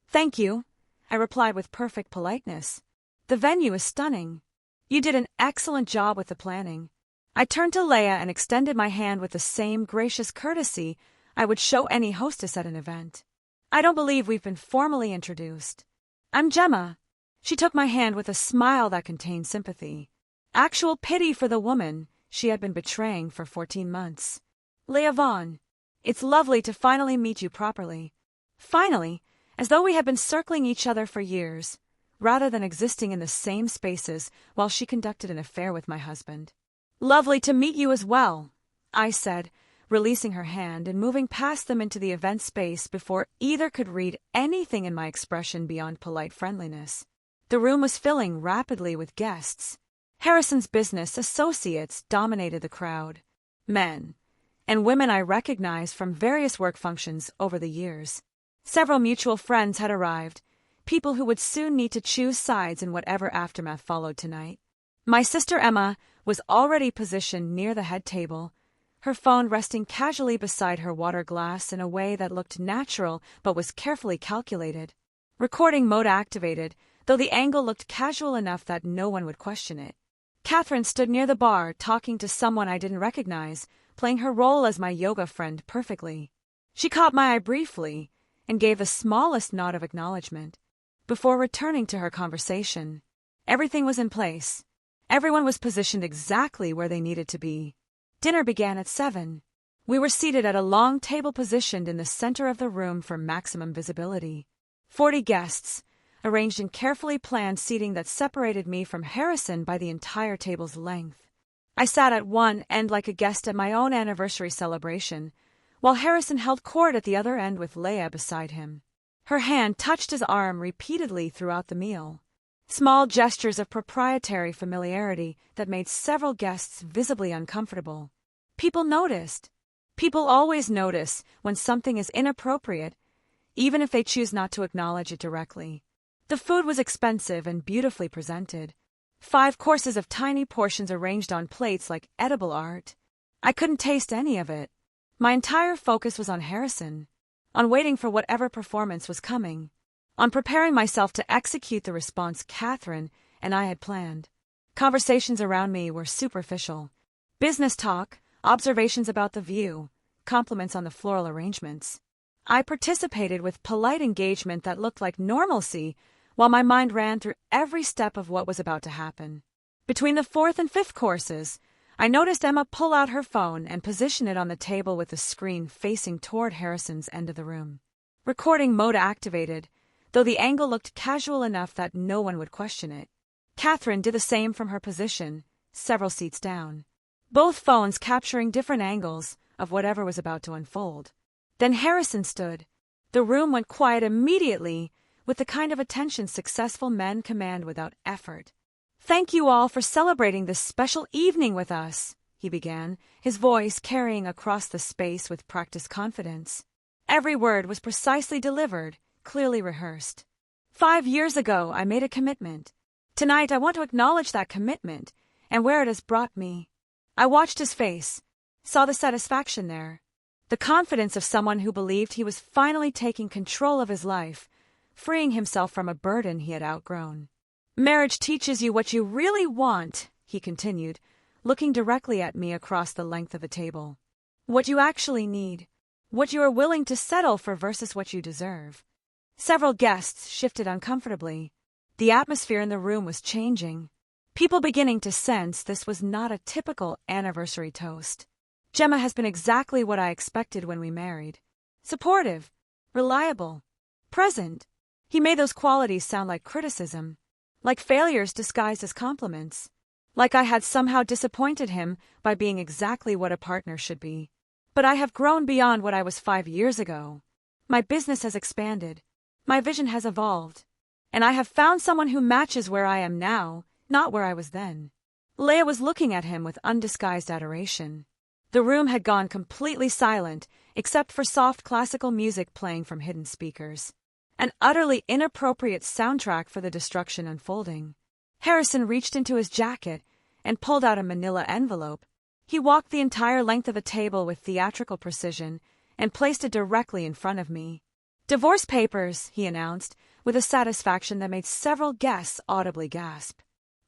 "Thank you," I replied with perfect politeness. "The venue is stunning. You did an excellent job with the planning." I turned to Leia and extended my hand with the same gracious courtesy I would show any hostess at an event. "I don't believe we've been formally introduced. I'm Gemma." She took my hand with a smile that contained sympathy. Actual pity for the woman she had been betraying for 14 months. "Leia Vaughn. It's lovely to finally meet you properly." Finally, as though we had been circling each other for years, rather than existing in the same spaces while she conducted an affair with my husband. "Lovely to meet you as well," I said, releasing her hand and moving past them into the event space before either could read anything in my expression beyond polite friendliness. The room was filling rapidly with guests. Harrison's business associates dominated the crowd. Men and women I recognized from various work functions over the years. Several mutual friends had arrived, people who would soon need to choose sides in whatever aftermath followed tonight. My sister Emma was already positioned near the head table, her phone resting casually beside her water glass in a way that looked natural but was carefully calculated. Recording mode activated, though the angle looked casual enough that no one would question it. Catherine stood near the bar talking to someone I didn't recognize, playing her role as my yoga friend perfectly. She caught my eye briefly and gave the smallest nod of acknowledgement before returning to her conversation. Everything was in place. Everyone was positioned exactly where they needed to be. Dinner began at 7. We were seated at a long table positioned in the center of the room for maximum visibility. 40 guests, arranged in carefully planned seating that separated me from Harrison by the entire table's length. I sat at one end like a guest at my own anniversary celebration, while Harrison held court at the other end with Leia beside him. Her hand touched his arm repeatedly throughout the meal. Small gestures of proprietary familiarity that made several guests visibly uncomfortable. People noticed. People always notice when something is inappropriate, even if they choose not to acknowledge it directly. The food was expensive and beautifully presented. 5 courses of tiny portions arranged on plates like edible art. I couldn't taste any of it. My entire focus was on Harrison, on waiting for whatever performance was coming, on preparing myself to execute the response Catherine and I had planned. Conversations around me were superficial. Business talk, observations about the view, compliments on the floral arrangements. I participated with polite engagement that looked like normalcy, while my mind ran through every step of what was about to happen. Between the 4th and 5th courses, I noticed Emma pull out her phone and position it on the table with the screen facing toward Harrison's end of the room. Recording mode activated, though the angle looked casual enough that no one would question it. Catherine did the same from her position, several seats down. Both phones capturing different angles of whatever was about to unfold. Then Harrison stood. The room went quiet immediately, with the kind of attention successful men command without effort. "Thank you all for celebrating this special evening with us," he began, his voice carrying across the space with practiced confidence. Every word was precisely delivered, clearly rehearsed. 5 years ago, I made a commitment. Tonight, I want to acknowledge that commitment and where it has brought me. I watched his face, saw the satisfaction there, the confidence of someone who believed he was finally taking control of his life, freeing himself from a burden he had outgrown. "Marriage teaches you what you really want," he continued, looking directly at me across the length of the table. "What you actually need, what you are willing to settle for versus what you deserve." Several guests shifted uncomfortably. The atmosphere in the room was changing. People beginning to sense this was not a typical anniversary toast. Gemma has been exactly what I expected when we married. Supportive, reliable, present. He made those qualities sound like criticism, like failures disguised as compliments, like I had somehow disappointed him by being exactly what a partner should be. But I have grown beyond what I was 5 years ago. My business has expanded. My vision has evolved. And I have found someone who matches where I am now, not where I was then. Leia was looking at him with undisguised adoration. The room had gone completely silent, except for soft classical music playing from hidden speakers. An utterly inappropriate soundtrack for the destruction unfolding. Harrison reached into his jacket and pulled out a manila envelope. He walked the entire length of the table with theatrical precision and placed it directly in front of me. "Divorce papers," he announced, with a satisfaction that made several guests audibly gasp.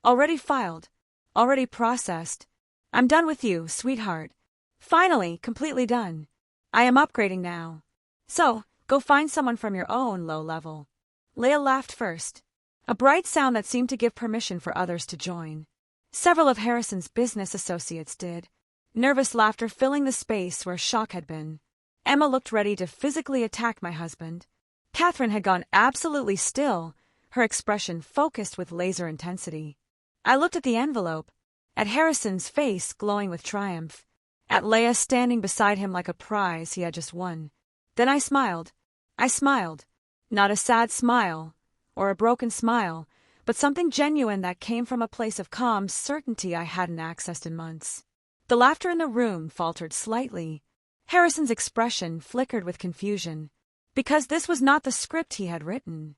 "Already filed. Already processed. I'm done with you, sweetheart. Finally, completely done. I am upgrading now. So, go find someone from your own low level." Leia laughed first, a bright sound that seemed to give permission for others to join. Several of Harrison's business associates did, nervous laughter filling the space where shock had been. Emma looked ready to physically attack my husband. Catherine had gone absolutely still, her expression focused with laser intensity. I looked at the envelope, at Harrison's face glowing with triumph, at Leia standing beside him like a prize he had just won. Then I smiled. I smiled. Not a sad smile, or a broken smile, but something genuine that came from a place of calm certainty I hadn't accessed in months. The laughter in the room faltered slightly. Harrison's expression flickered with confusion, because this was not the script he had written.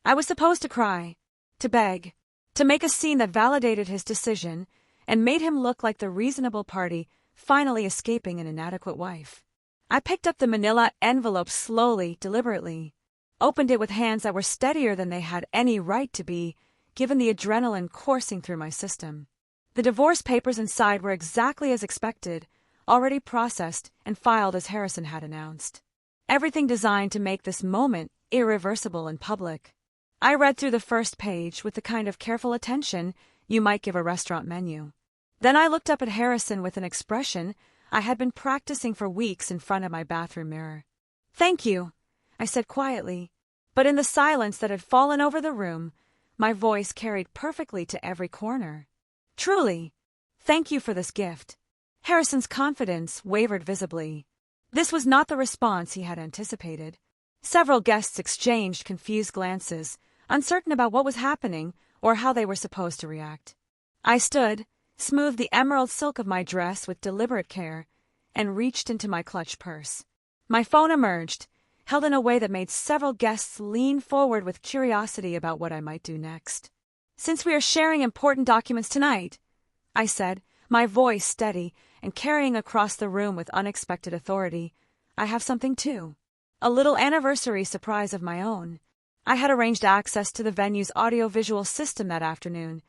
I was supposed to cry, to beg, to make a scene that validated his decision and made him look like the reasonable party finally escaping an inadequate wife. I picked up the manila envelope slowly, deliberately, opened it with hands that were steadier than they had any right to be, given the adrenaline coursing through my system. The divorce papers inside were exactly as expected, already processed and filed as Harrison had announced. Everything designed to make this moment irreversible in public. I read through the first page with the kind of careful attention you might give a restaurant menu. Then I looked up at Harrison with an expression I had been practicing for weeks in front of my bathroom mirror. "Thank you," I said quietly, but in the silence that had fallen over the room, my voice carried perfectly to every corner. "Truly, thank you for this gift." Harrison's confidence wavered visibly. This was not the response he had anticipated. Several guests exchanged confused glances, uncertain about what was happening or how they were supposed to react. I stood, smoothed the emerald silk of my dress with deliberate care, and reached into my clutch purse. My phone emerged, held in a way that made several guests lean forward with curiosity about what I might do next. "Since we are sharing important documents tonight," I said, my voice steady and carrying across the room with unexpected authority, "I have something too. A little anniversary surprise of my own." I had arranged access to the venue's audiovisual system that afternoon,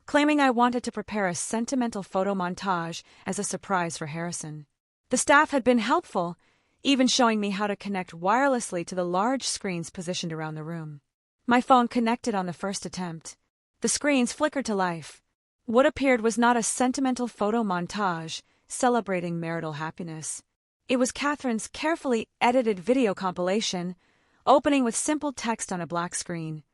claiming I wanted to prepare a sentimental photo montage as a surprise for Harrison. The staff had been helpful, even showing me how to connect wirelessly to the large screens positioned around the room. My phone connected on the first attempt. The screens flickered to life. What appeared was not a sentimental photo montage celebrating marital happiness. It was Catherine's carefully edited video compilation, opening with simple text on a black screen.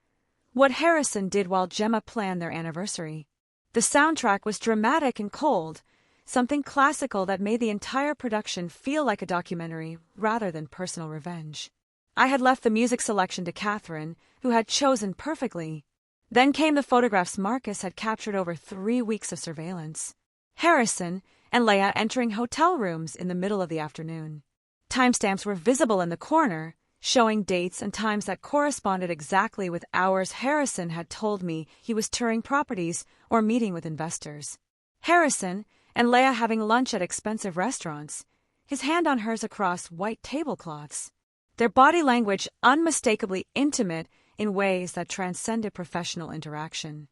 What Harrison did while Gemma planned their anniversary. The soundtrack was dramatic and cold, something classical that made the entire production feel like a documentary rather than personal revenge. I had left the music selection to Catherine, who had chosen perfectly. Then came the photographs Marcus had captured over 3 weeks of surveillance. Harrison and Leia entering hotel rooms in the middle of the afternoon. Timestamps were visible in the corner, showing dates and times that corresponded exactly with hours Harrison had told me he was touring properties or meeting with investors. Harrison and Leia having lunch at expensive restaurants, his hand on hers across white tablecloths. Their body language unmistakably intimate in ways that transcended professional interaction.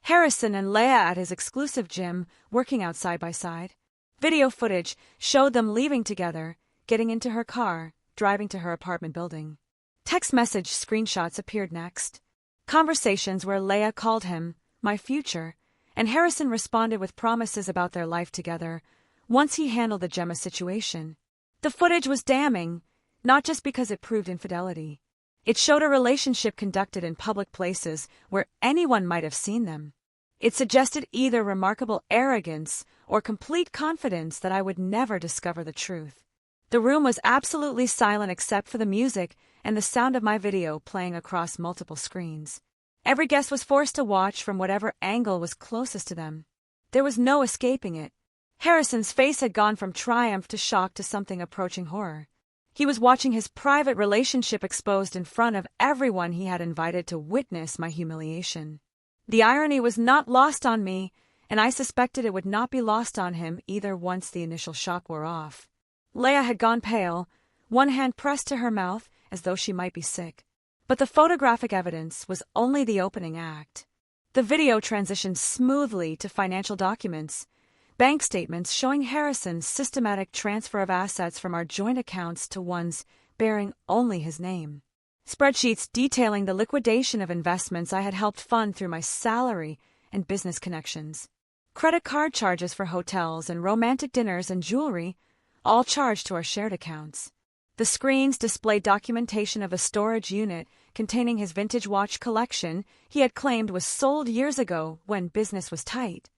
Harrison and Leia at his exclusive gym, working out side by side. Video footage showed them leaving together, getting into her car, driving to her apartment building. Text message screenshots appeared next. Conversations where Leia called him, "my future," and Harrison responded with promises about their life together, once he handled the Gemma situation. The footage was damning, not just because it proved infidelity. It showed a relationship conducted in public places where anyone might have seen them. It suggested either remarkable arrogance or complete confidence that I would never discover the truth. The room was absolutely silent except for the music and the sound of my video playing across multiple screens. Every guest was forced to watch from whatever angle was closest to them. There was no escaping it. Harrison's face had gone from triumph to shock to something approaching horror. He was watching his private relationship exposed in front of everyone he had invited to witness my humiliation. The irony was not lost on me, and I suspected it would not be lost on him either once the initial shock wore off. Leia had gone pale, one hand pressed to her mouth as though she might be sick. But the photographic evidence was only the opening act. The video transitioned smoothly to financial documents, bank statements showing Harrison's systematic transfer of assets from our joint accounts to ones bearing only his name. Spreadsheets detailing the liquidation of investments I had helped fund through my salary and business connections. Credit card charges for hotels and romantic dinners and jewelry, all charged to our shared accounts. The screens displayed documentation of a storage unit containing his vintage watch collection he had claimed was sold years ago when business was tight.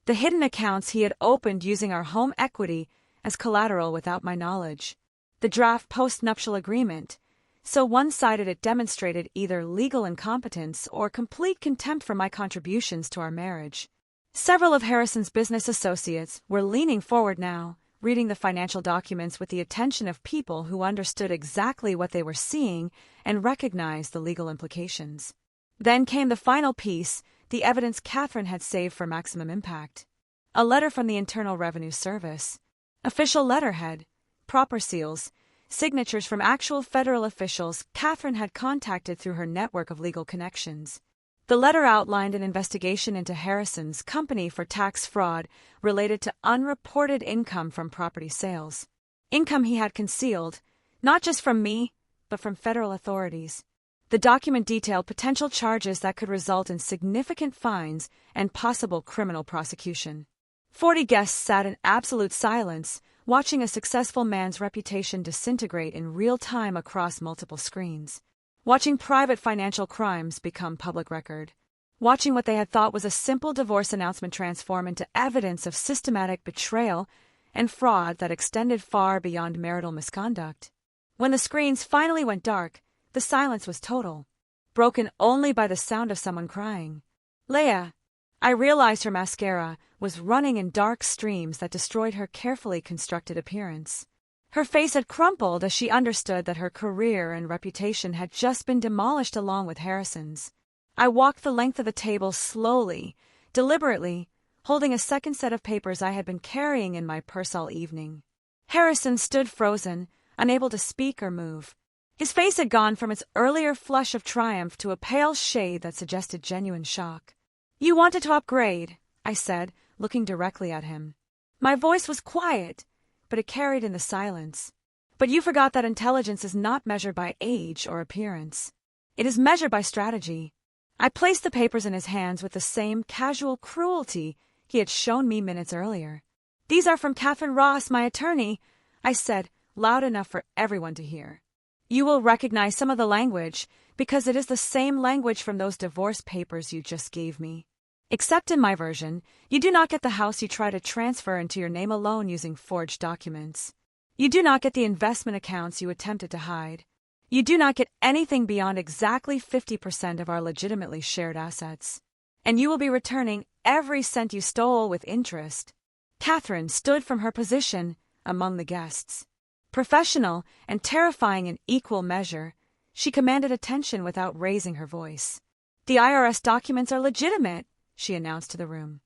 The hidden accounts he had opened using our home equity as collateral without my knowledge. The draft post-nuptial agreement. So one-sided it demonstrated either legal incompetence or complete contempt for my contributions to our marriage. Several of Harrison's business associates were leaning forward now, reading the financial documents with the attention of people who understood exactly what they were seeing and recognized the legal implications. Then came the final piece, the evidence Catherine had saved for maximum impact. A letter from the Internal Revenue Service. Official letterhead, proper seals, signatures from actual federal officials Catherine had contacted through her network of legal connections. The letter outlined an investigation into Harrison's company for tax fraud related to unreported income from property sales. Income he had concealed, not just from me, but from federal authorities. The document detailed potential charges that could result in significant fines and possible criminal prosecution. 40 guests sat in absolute silence, watching a successful man's reputation disintegrate in real time across multiple screens. Watching private financial crimes become public record. Watching what they had thought was a simple divorce announcement transform into evidence of systematic betrayal and fraud that extended far beyond marital misconduct. When the screens finally went dark, the silence was total, broken only by the sound of someone crying. Leah. I realized her mascara was running in dark streams that destroyed her carefully constructed appearance. Her face had crumpled as she understood that her career and reputation had just been demolished along with Harrison's. I walked the length of the table slowly, deliberately, holding a second set of papers I had been carrying in my purse all evening. Harrison stood frozen, unable to speak or move. His face had gone from its earlier flush of triumph to a pale shade that suggested genuine shock. "You wanted to upgrade," I said, looking directly at him. My voice was quiet, but it carried in the silence. "But you forgot that intelligence is not measured by age or appearance. It is measured by strategy." I placed the papers in his hands with the same casual cruelty he had shown me minutes earlier. "These are from Catherine Ross, my attorney," I said, loud enough for everyone to hear. "You will recognize some of the language, because it is the same language from those divorce papers you just gave me. Except in my version, you do not get the house you try to transfer into your name alone using forged documents. You do not get the investment accounts you attempted to hide. You do not get anything beyond exactly 50% of our legitimately shared assets. And you will be returning every cent you stole with interest." Catherine stood from her position among the guests. Professional and terrifying in equal measure, she commanded attention without raising her voice. "The IRS documents are legitimate," she announced to the room.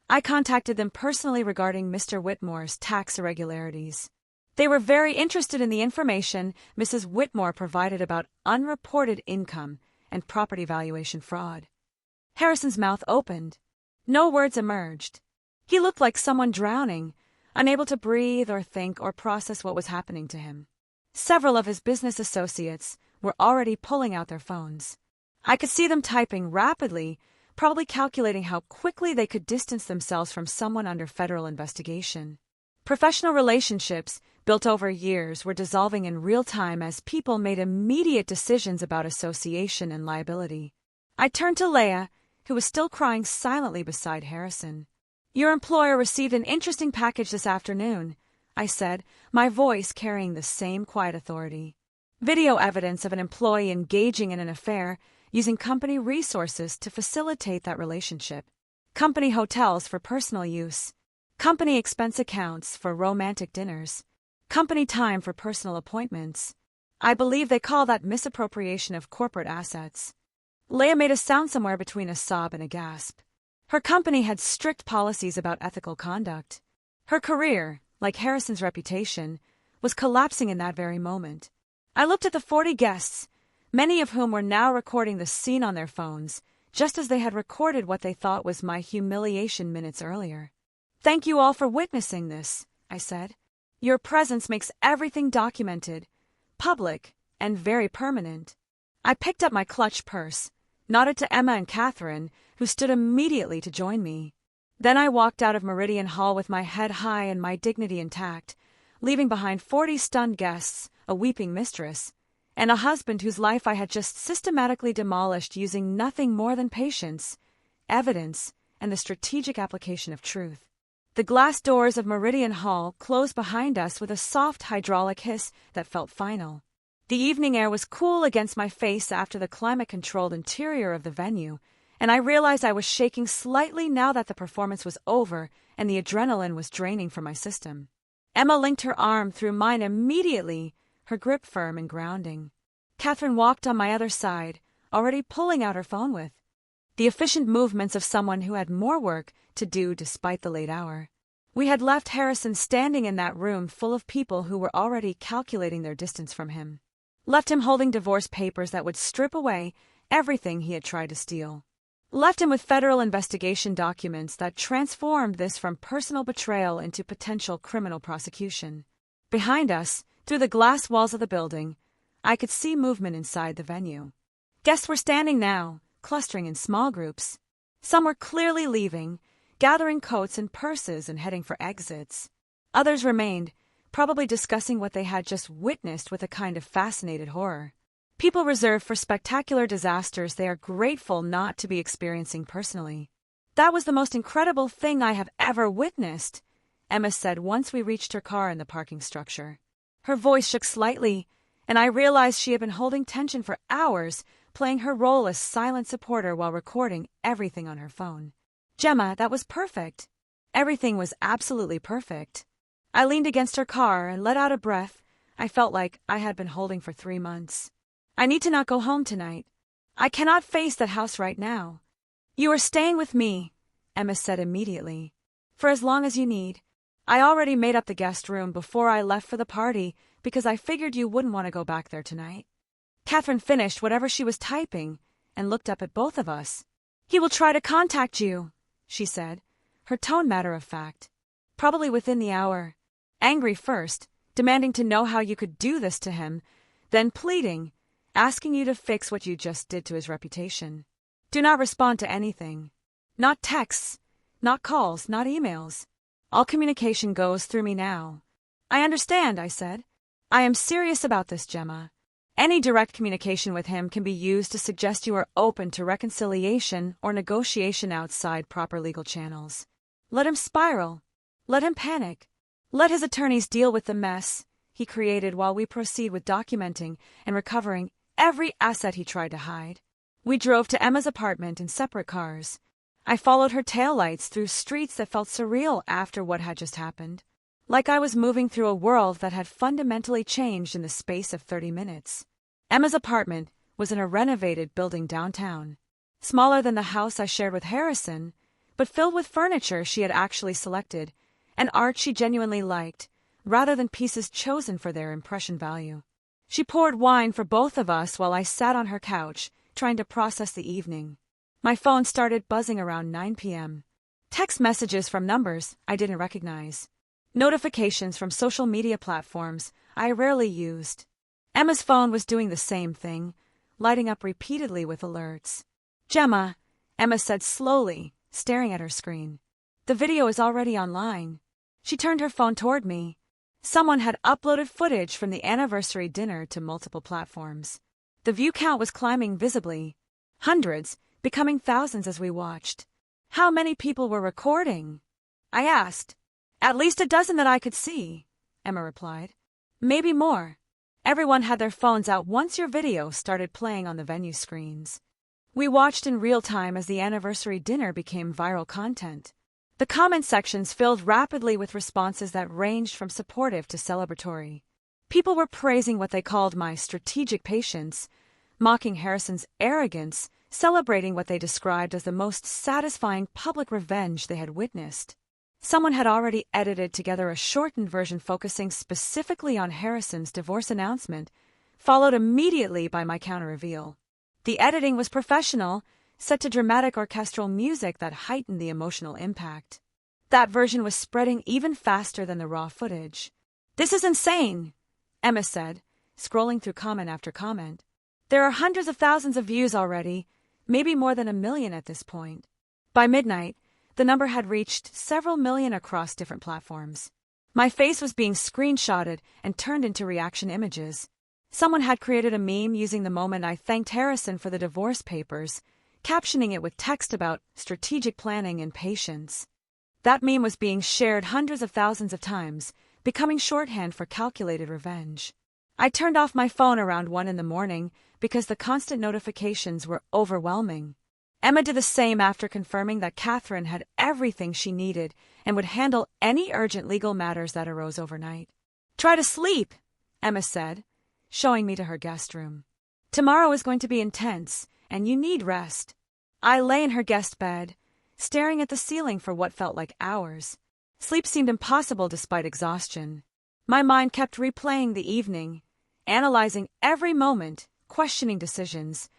"I contacted them personally regarding Mr. Whitmore's tax irregularities. They were very interested in the information Mrs. Whitmore provided about unreported income and property valuation fraud." Harrison's mouth opened. No words emerged. He looked like someone drowning, unable to breathe or think or process what was happening to him. Several of his business associates were already pulling out their phones. I could see them typing rapidly, probably calculating how quickly they could distance themselves from someone under federal investigation. Professional relationships, built over years, were dissolving in real time as people made immediate decisions about association and liability. I turned to Leah, who was still crying silently beside Harrison. "Your employer received an interesting package this afternoon," I said, my voice carrying the same quiet authority. "Video evidence of an employee engaging in an affair, using company resources to facilitate that relationship. Company hotels for personal use. Company expense accounts for romantic dinners. Company time for personal appointments. I believe they call that misappropriation of corporate assets." Leah made a sound somewhere between a sob and a gasp. Her company had strict policies about ethical conduct. Her career, like Harrison's reputation, was collapsing in that very moment. I looked at the 40 guests, many of whom were now recording the scene on their phones, just as they had recorded what they thought was my humiliation minutes earlier. "Thank you all for witnessing this," I said. "Your presence makes everything documented, public, and very permanent." I picked up my clutch purse, nodded to Emma and Catherine, who stood immediately to join me. Then I walked out of Meridian Hall with my head high and my dignity intact, leaving behind 40 stunned guests, a weeping mistress, and a husband whose life I had just systematically demolished using nothing more than patience, evidence, and the strategic application of truth. The glass doors of Meridian Hall closed behind us with a soft hydraulic hiss that felt final. The evening air was cool against my face after the climate-controlled interior of the venue, and I realized I was shaking slightly now that the performance was over and the adrenaline was draining from my system. Emma linked her arm through mine immediately, her grip firm and grounding. Catherine walked on my other side, already pulling out her phone with. The efficient movements of someone who had more work to do despite the late hour. We had left Harrison standing in that room full of people who were already calculating their distance from him. Left him holding divorce papers that would strip away everything he had tried to steal. Left him with federal investigation documents that transformed this from personal betrayal into potential criminal prosecution. Behind us, through the glass walls of the building, I could see movement inside the venue. Guests were standing now, clustering in small groups. Some were clearly leaving, gathering coats and purses and heading for exits. Others remained, probably discussing what they had just witnessed with a kind of fascinated horror. People reserved for spectacular disasters they are grateful not to be experiencing personally. "That was the most incredible thing I have ever witnessed," Emma said once we reached her car in the parking structure. Her voice shook slightly, and I realized she had been holding tension for hours, playing her role as silent supporter while recording everything on her phone. "Gemma, that was perfect." Everything was absolutely perfect. I leaned against her car and let out a breath I felt like I had been holding for 3 months. "I need to not go home tonight. I cannot face that house right now." "You are staying with me," Emma said immediately. "For as long as you need. I already made up the guest room before I left for the party because I figured you wouldn't want to go back there tonight." Catherine finished whatever she was typing and looked up at both of us. "He will try to contact you," she said, her tone matter of fact. "Probably within the hour. Angry first, demanding to know how you could do this to him, then pleading, asking you to fix what you just did to his reputation. Do not respond to anything. Not texts, not calls, not emails. All communication goes through me now." "I understand," I said. "I am serious about this, Gemma. Any direct communication with him can be used to suggest you are open to reconciliation or negotiation outside proper legal channels. Let him spiral. Let him panic. Let his attorneys deal with the mess he created while we proceed with documenting and recovering every asset he tried to hide." We drove to Emma's apartment in separate cars. I followed her taillights through streets that felt surreal after what had just happened. Like I was moving through a world that had fundamentally changed in the space of 30 minutes. Emma's apartment was in a renovated building downtown. Smaller than the house I shared with Harrison, but filled with furniture she had actually selected, and art she genuinely liked, rather than pieces chosen for their impression value. She poured wine for both of us while I sat on her couch, trying to process the evening. My phone started buzzing around 9 p.m. Text messages from numbers I didn't recognize. Notifications from social media platforms I rarely used. Emma's phone was doing the same thing, lighting up repeatedly with alerts. "Gemma," Emma said slowly, staring at her screen. "The video is already online." She turned her phone toward me. Someone had uploaded footage from the anniversary dinner to multiple platforms. The view count was climbing visibly. Hundreds, becoming thousands as we watched. "How many people were recording?" I asked. "At least a dozen that I could see," Emma replied. "Maybe more. Everyone had their phones out once your video started playing on the venue screens." We watched in real time as the anniversary dinner became viral content. The comment sections filled rapidly with responses that ranged from supportive to celebratory. People were praising what they called my strategic patience, mocking Harrison's arrogance, celebrating what they described as the most satisfying public revenge they had witnessed. Someone had already edited together a shortened version focusing specifically on Harrison's divorce announcement, followed immediately by my counter-reveal. The editing was professional, set to dramatic orchestral music that heightened the emotional impact. That version was spreading even faster than the raw footage. "This is insane," Emma said, scrolling through comment after comment. "There are hundreds of thousands of views already, maybe more than 1 million at this point." By midnight, the number had reached several million across different platforms. My face was being screenshotted and turned into reaction images. Someone had created a meme using the moment I thanked Harrison for the divorce papers, captioning it with text about strategic planning and patience. That meme was being shared hundreds of thousands of times, becoming shorthand for calculated revenge. I turned off my phone around 1 a.m. because the constant notifications were overwhelming. Emma did the same after confirming that Catherine had everything she needed and would handle any urgent legal matters that arose overnight. "Try to sleep," Emma said, showing me to her guest room. "Tomorrow is going to be intense, and you need rest. I lay in her guest bed, staring at the ceiling for what felt like hours. Sleep seemed impossible despite exhaustion. My mind kept replaying the evening, analyzing every moment, questioning decisions,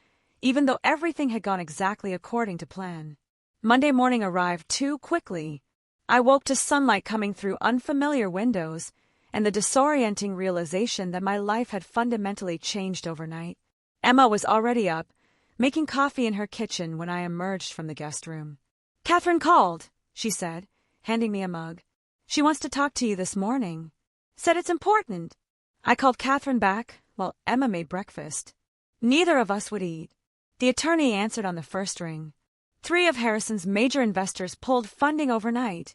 even though everything had gone exactly according to plan. Monday morning arrived too quickly. I woke to sunlight coming through unfamiliar windows and the disorienting realization that my life had fundamentally changed overnight. Emma was already up, making coffee in her kitchen when I emerged from the guest room. "Catherine called," she said, handing me a mug. "She wants to talk to you this morning. Said it's important." I called Catherine back while Emma made breakfast. Neither of us would eat. The attorney answered on the first ring. 3 of Harrison's major investors pulled funding overnight,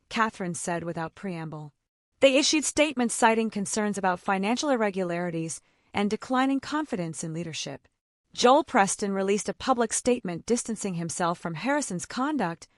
Catherine said without preamble. They issued statements citing concerns about financial irregularities and declining confidence in leadership. Joel Preston released a public statement distancing himself from Harrison's conduct,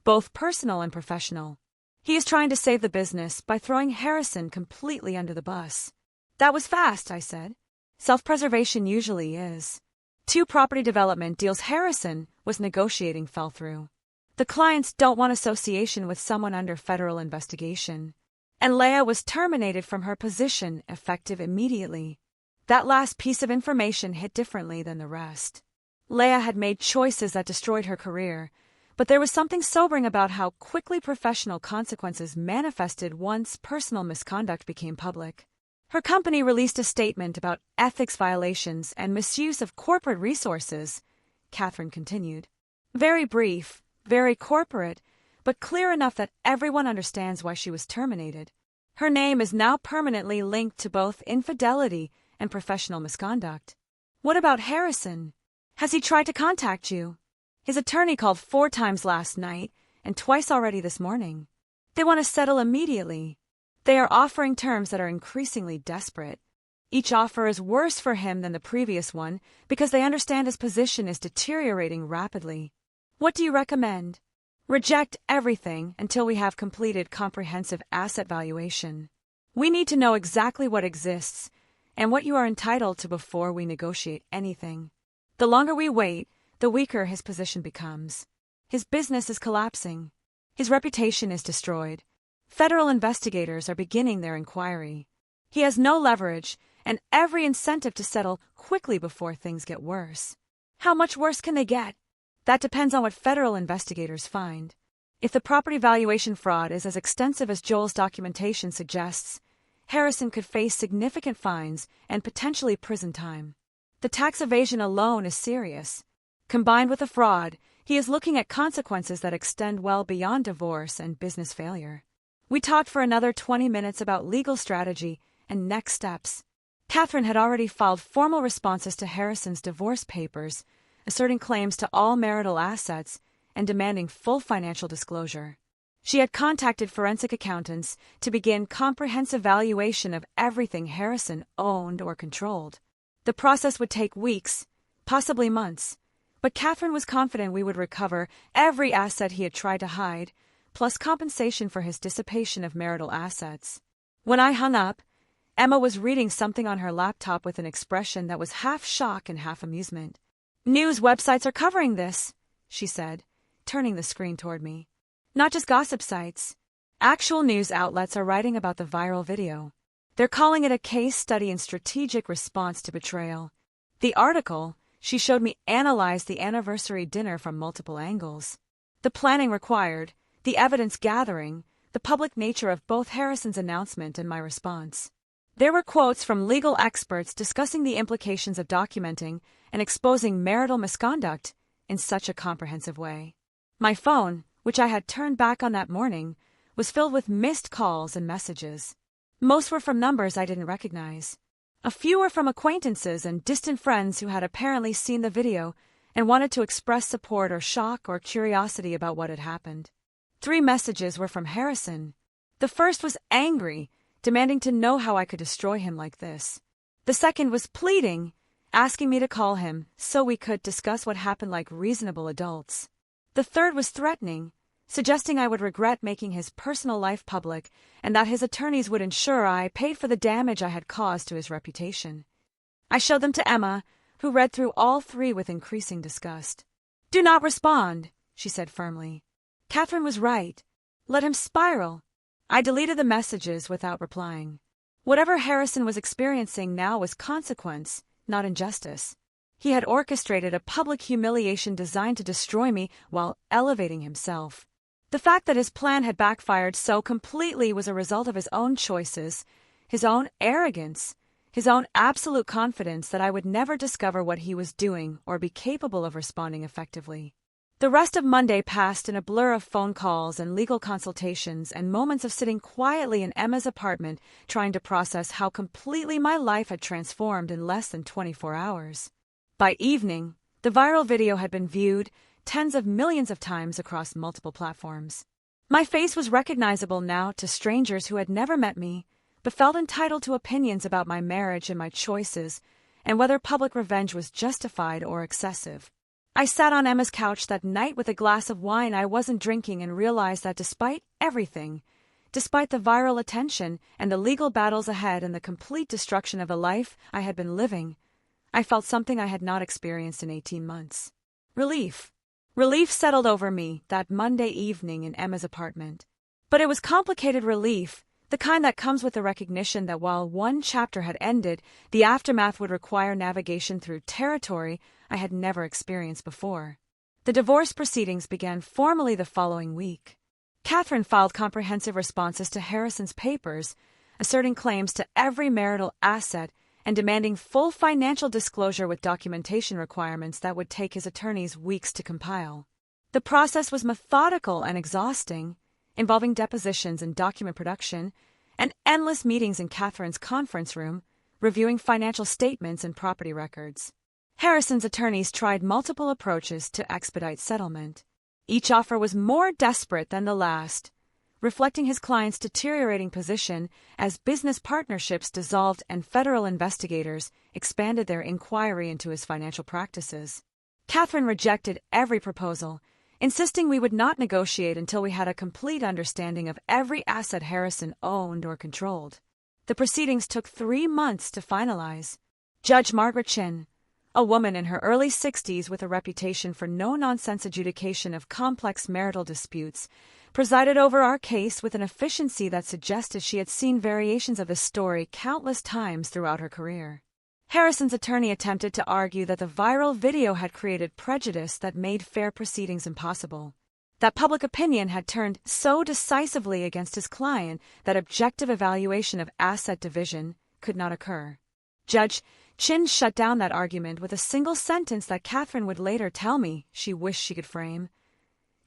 both personal and professional. He is trying to save the business by throwing Harrison completely under the bus. "That was fast," I said. Self-preservation usually is. 2 property development deals Harrison was negotiating fell through. The clients don't want association with someone under federal investigation. And Leah was terminated from her position effective immediately. That last piece of information hit differently than the rest. Leah had made choices that destroyed her career, but there was something sobering about how quickly professional consequences manifested once personal misconduct became public. Her company released a statement about ethics violations and misuse of corporate resources, Catherine continued. Very brief, very corporate, but clear enough that everyone understands why she was terminated. Her name is now permanently linked to both infidelity and professional misconduct. What about Harrison? Has he tried to contact you? His attorney called 4 times last night and twice already this morning. They want to settle immediately. They are offering terms that are increasingly desperate. Each offer is worse for him than the previous one because they understand his position is deteriorating rapidly. What do you recommend? Reject everything until we have completed comprehensive asset valuation. We need to know exactly what exists and what you are entitled to before we negotiate anything. The longer we wait, the weaker his position becomes. His business is collapsing. His reputation is destroyed. Federal investigators are beginning their inquiry. He has no leverage and every incentive to settle quickly before things get worse. How much worse can they get? That depends on what federal investigators find. If the property valuation fraud is as extensive as Joel's documentation suggests, Harrison could face significant fines and potentially prison time. The tax evasion alone is serious. Combined with the fraud, he is looking at consequences that extend well beyond divorce and business failure. We talked for another 20 minutes about legal strategy and next steps. Catherine had already filed formal responses to Harrison's divorce papers, asserting claims to all marital assets and demanding full financial disclosure. She had contacted forensic accountants to begin comprehensive valuation of everything Harrison owned or controlled. The process would take weeks, possibly months, but Catherine was confident we would recover every asset he had tried to hide, plus compensation for his dissipation of marital assets. When I hung up, Emma was reading something on her laptop with an expression that was half shock and half amusement. "News websites are covering this," she said, turning the screen toward me. "Not just gossip sites. Actual news outlets are writing about the viral video. They're calling it a case study in strategic response to betrayal. The article, she showed me, analyzed the anniversary dinner from multiple angles. The planning required, the evidence gathering, the public nature of both Harrison's announcement and my response. There were quotes from legal experts discussing the implications of documenting and exposing marital misconduct in such a comprehensive way. My phone, which I had turned back on that morning, was filled with missed calls and messages. Most were from numbers I didn't recognize. A few were from acquaintances and distant friends who had apparently seen the video and wanted to express support or shock or curiosity about what had happened. 3 messages were from Harrison. The first was angry, demanding to know how I could destroy him like this. The second was pleading, asking me to call him so we could discuss what happened like reasonable adults. The third was threatening, suggesting I would regret making his personal life public and that his attorneys would ensure I paid for the damage I had caused to his reputation. I showed them to Emma, who read through all three with increasing disgust. "Do not respond," she said firmly. Catherine was right. Let him spiral. I deleted the messages without replying. Whatever Harrison was experiencing now was consequence, not injustice. He had orchestrated a public humiliation designed to destroy me while elevating himself. The fact that his plan had backfired so completely was a result of his own choices, his own arrogance, his own absolute confidence that I would never discover what he was doing or be capable of responding effectively. The rest of Monday passed in a blur of phone calls and legal consultations and moments of sitting quietly in Emma's apartment trying to process how completely my life had transformed in less than 24 hours. By evening, the viral video had been viewed tens of millions of times across multiple platforms. My face was recognizable now to strangers who had never met me, but felt entitled to opinions about my marriage and my choices, and whether public revenge was justified or excessive. I sat on Emma's couch that night with a glass of wine I wasn't drinking and realized that despite everything, despite the viral attention and the legal battles ahead and the complete destruction of the life I had been living, I felt something I had not experienced in 18 months. Relief. Relief settled over me that Monday evening in Emma's apartment. But it was complicated relief, the kind that comes with the recognition that while one chapter had ended, the aftermath would require navigation through territory I had never experienced before. The divorce proceedings began formally the following week. Catherine filed comprehensive responses to Harrison's papers, asserting claims to every marital asset and demanding full financial disclosure with documentation requirements that would take his attorneys weeks to compile. The process was methodical and exhausting, involving depositions and document production, and endless meetings in Catherine's conference room, reviewing financial statements and property records. Harrison's attorneys tried multiple approaches to expedite settlement. Each offer was more desperate than the last, reflecting his client's deteriorating position as business partnerships dissolved and federal investigators expanded their inquiry into his financial practices. Catherine rejected every proposal, insisting we would not negotiate until we had a complete understanding of every asset Harrison owned or controlled. The proceedings took 3 months to finalize. Judge Margaret Chin, a woman in her early 60s with a reputation for no-nonsense adjudication of complex marital disputes, presided over our case with an efficiency that suggested she had seen variations of the story countless times throughout her career. Harrison's attorney attempted to argue that the viral video had created prejudice that made fair proceedings impossible, that public opinion had turned so decisively against his client that objective evaluation of asset division could not occur. Judge Chin shut down that argument with a single sentence that Catherine would later tell me she wished she could frame.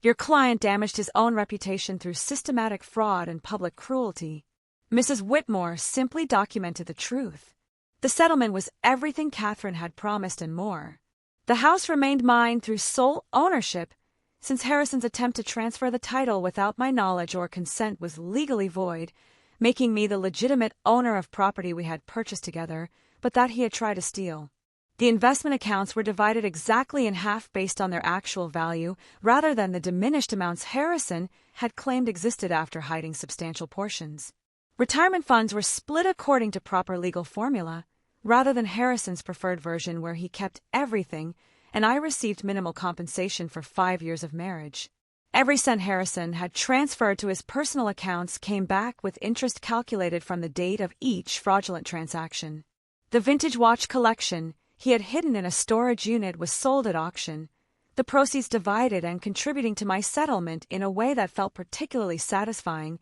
"Your client damaged his own reputation through systematic fraud and public cruelty." Mrs. Whitmore simply documented the truth. The settlement was everything Catherine had promised and more. The house remained mine through sole ownership, since Harrison's attempt to transfer the title without my knowledge or consent was legally void, making me the legitimate owner of property we had purchased together, but that he had tried to steal. The investment accounts were divided exactly in half based on their actual value, rather than the diminished amounts Harrison had claimed existed after hiding substantial portions. Retirement funds were split according to proper legal formula, rather than Harrison's preferred version where he kept everything and I received minimal compensation for 5 years of marriage. Every cent Harrison had transferred to his personal accounts came back with interest calculated from the date of each fraudulent transaction. The vintage watch collection he had hidden in a storage unit was sold at auction, the proceeds divided and contributing to my settlement in a way that felt particularly satisfying,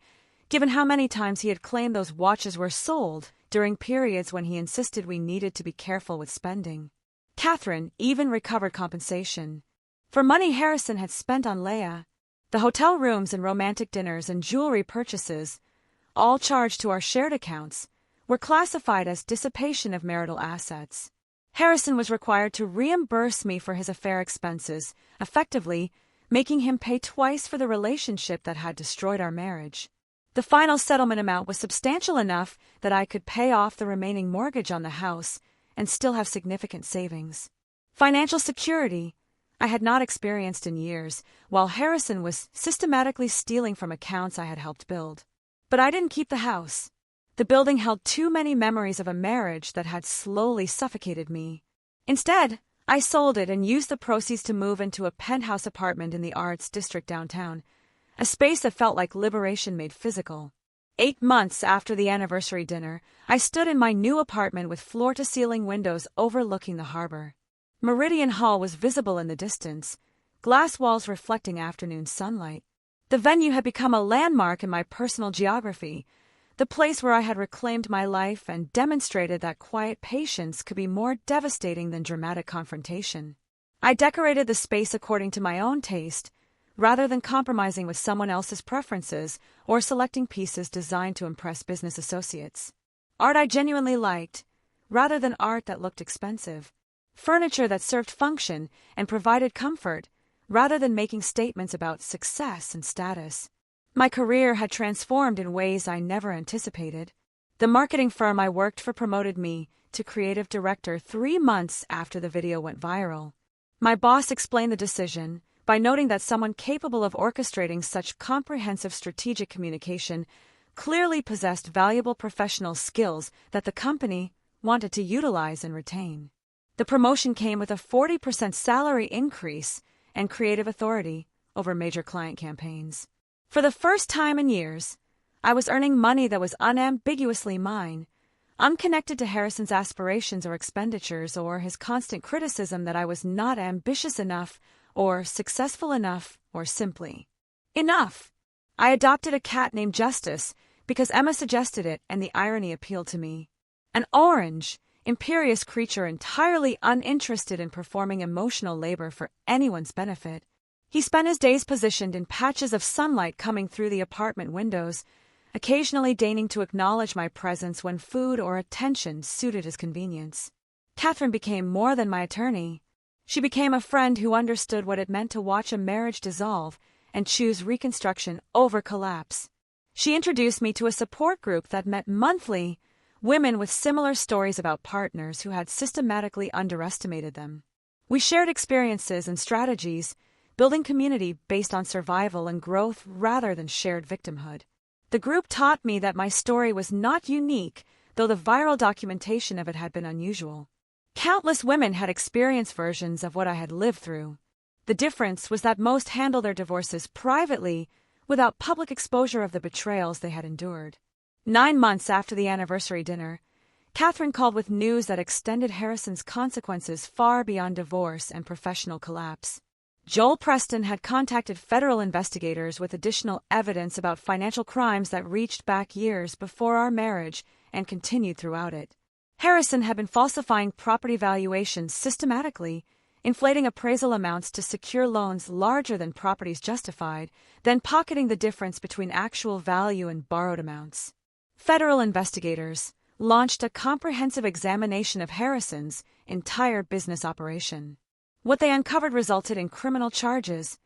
given how many times he had claimed those watches were sold during periods when he insisted we needed to be careful with spending. Catherine even recovered compensation for money Harrison had spent on Leia, the hotel rooms and romantic dinners and jewelry purchases, all charged to our shared accounts, were classified as dissipation of marital assets. Harrison was required to reimburse me for his affair expenses, effectively making him pay twice for the relationship that had destroyed our marriage. The final settlement amount was substantial enough that I could pay off the remaining mortgage on the house and still have significant savings. Financial security I had not experienced in years, while Harrison was systematically stealing from accounts I had helped build. But I didn't keep the house. The building held too many memories of a marriage that had slowly suffocated me. Instead, I sold it and used the proceeds to move into a penthouse apartment in the Arts District downtown, a space that felt like liberation made physical. 8 months after the anniversary dinner, I stood in my new apartment with floor-to-ceiling windows overlooking the harbor. Meridian Hall was visible in the distance, glass walls reflecting afternoon sunlight. The venue had become a landmark in my personal geography, the place where I had reclaimed my life and demonstrated that quiet patience could be more devastating than dramatic confrontation. I decorated the space according to my own taste, rather than compromising with someone else's preferences or selecting pieces designed to impress business associates. Art I genuinely liked, rather than art that looked expensive. Furniture that served function and provided comfort, rather than making statements about success and status. My career had transformed in ways I never anticipated. The marketing firm I worked for promoted me to creative director 3 months after the video went viral. My boss explained the decision by noting that someone capable of orchestrating such comprehensive strategic communication clearly possessed valuable professional skills that the company wanted to utilize and retain. The promotion came with a 40% salary increase and creative authority over major client campaigns. For the first time in years, I was earning money that was unambiguously mine, unconnected to Harrison's aspirations or expenditures or his constant criticism that I was not ambitious enough or successful enough or simply enough. I adopted a cat named Justice because Emma suggested it and the irony appealed to me. An orange, imperious creature entirely uninterested in performing emotional labor for anyone's benefit. He spent his days positioned in patches of sunlight coming through the apartment windows, occasionally deigning to acknowledge my presence when food or attention suited his convenience. Catherine became more than my attorney. She became a friend who understood what it meant to watch a marriage dissolve and choose reconstruction over collapse. She introduced me to a support group that met monthly, women with similar stories about partners who had systematically underestimated them. We shared experiences and strategies, building community based on survival and growth rather than shared victimhood. The group taught me that my story was not unique, though the viral documentation of it had been unusual. Countless women had experienced versions of what I had lived through. The difference was that most handled their divorces privately, without public exposure of the betrayals they had endured. 9 months after the anniversary dinner, Catherine called with news that extended Harrison's consequences far beyond divorce and professional collapse. Joel Preston had contacted federal investigators with additional evidence about financial crimes that reached back years before our marriage and continued throughout it. Harrison had been falsifying property valuations systematically, inflating appraisal amounts to secure loans larger than properties justified, then pocketing the difference between actual value and borrowed amounts. Federal investigators launched a comprehensive examination of Harrison's entire business operation. What they uncovered resulted in criminal charges,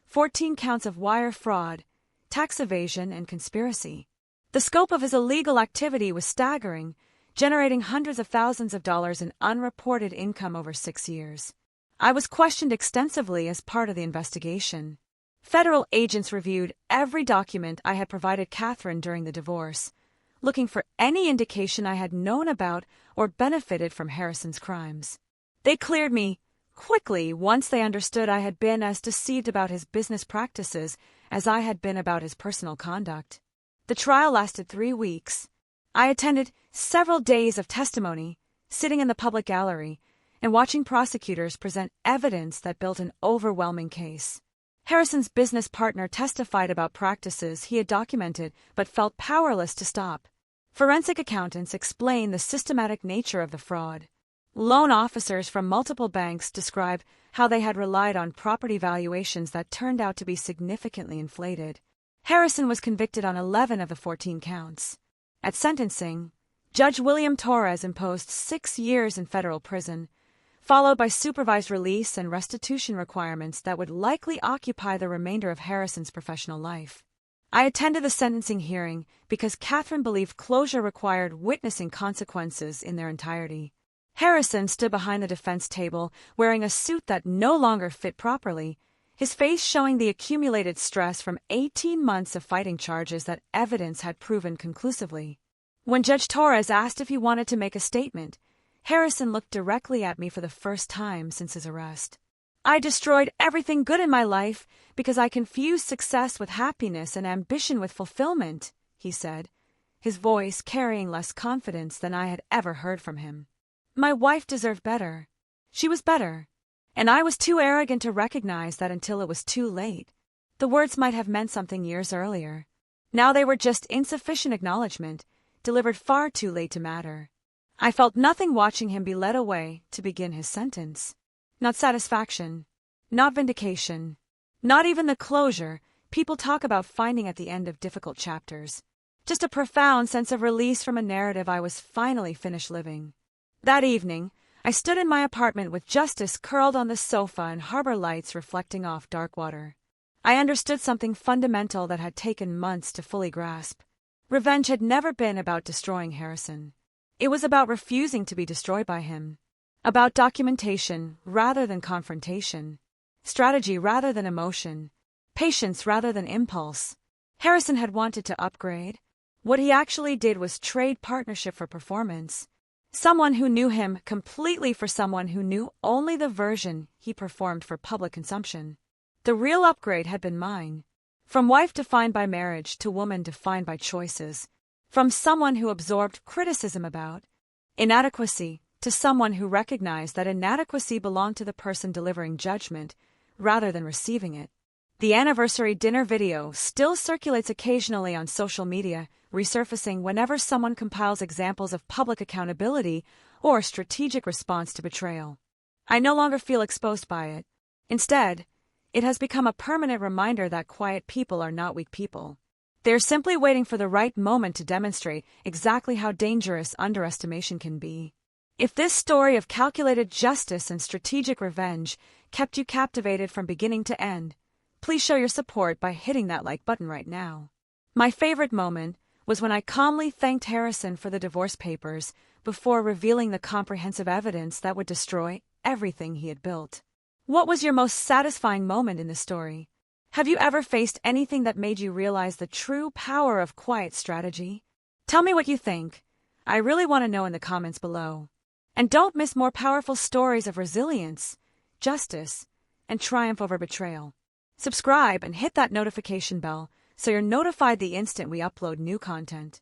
14 counts of wire fraud, tax evasion, and conspiracy. The scope of his illegal activity was staggering, generating hundreds of thousands of dollars in unreported income over 6 years. I was questioned extensively as part of the investigation. Federal agents reviewed every document I had provided Catherine during the divorce, looking for any indication I had known about or benefited from Harrison's crimes. They cleared me quickly once they understood I had been as deceived about his business practices as I had been about his personal conduct. The trial lasted 3 weeks. I attended several days of testimony, sitting in the public gallery, and watching prosecutors present evidence that built an overwhelming case. Harrison's business partner testified about practices he had documented but felt powerless to stop. Forensic accountants explained the systematic nature of the fraud. Loan officers from multiple banks described how they had relied on property valuations that turned out to be significantly inflated. Harrison was convicted on 11 of the 14 counts. At sentencing, Judge William Torres imposed 6 years in federal prison, followed by supervised release and restitution requirements that would likely occupy the remainder of Harrison's professional life. I attended the sentencing hearing because Catherine believed closure required witnessing consequences in their entirety. Harrison stood behind the defense table, wearing a suit that no longer fit properly, his face showing the accumulated stress from 18 months of fighting charges that evidence had proven conclusively. When Judge Torres asked if he wanted to make a statement, Harrison looked directly at me for the first time since his arrest. I destroyed everything good in my life because I confused success with happiness and ambition with fulfillment, he said, his voice carrying less confidence than I had ever heard from him. My wife deserved better. She was better. And I was too arrogant to recognize that until it was too late. The words might have meant something years earlier. Now they were just insufficient acknowledgement, delivered far too late to matter. I felt nothing watching him be led away to begin his sentence. Not satisfaction, not vindication, not even the closure people talk about finding at the end of difficult chapters. Just a profound sense of release from a narrative I was finally finished living. That evening, I stood in my apartment with Justice curled on the sofa and harbor lights reflecting off dark water. I understood something fundamental that had taken months to fully grasp. Revenge had never been about destroying Harrison. It was about refusing to be destroyed by him. About documentation rather than confrontation. Strategy rather than emotion. Patience rather than impulse. Harrison had wanted to upgrade. What he actually did was trade partnership for performance. Someone who knew him completely for someone who knew only the version he performed for public consumption. The real upgrade had been mine. From wife defined by marriage to woman defined by choices. From someone who absorbed criticism about inadequacy to someone who recognized that inadequacy belonged to the person delivering judgment rather than receiving it. The anniversary dinner video still circulates occasionally on social media, resurfacing whenever someone compiles examples of public accountability or strategic response to betrayal. I no longer feel exposed by it. Instead, it has become a permanent reminder that quiet people are not weak people. They are simply waiting for the right moment to demonstrate exactly how dangerous underestimation can be. If this story of calculated justice and strategic revenge kept you captivated from beginning to end, please show your support by hitting that like button right now. My favorite moment was when I calmly thanked Harrison for the divorce papers before revealing the comprehensive evidence that would destroy everything he had built. What was your most satisfying moment in the story? Have you ever faced anything that made you realize the true power of quiet strategy? Tell me what you think. I really want to know in the comments below. And don't miss more powerful stories of resilience, justice, and triumph over betrayal. Subscribe and hit that notification bell so you're notified the instant we upload new content.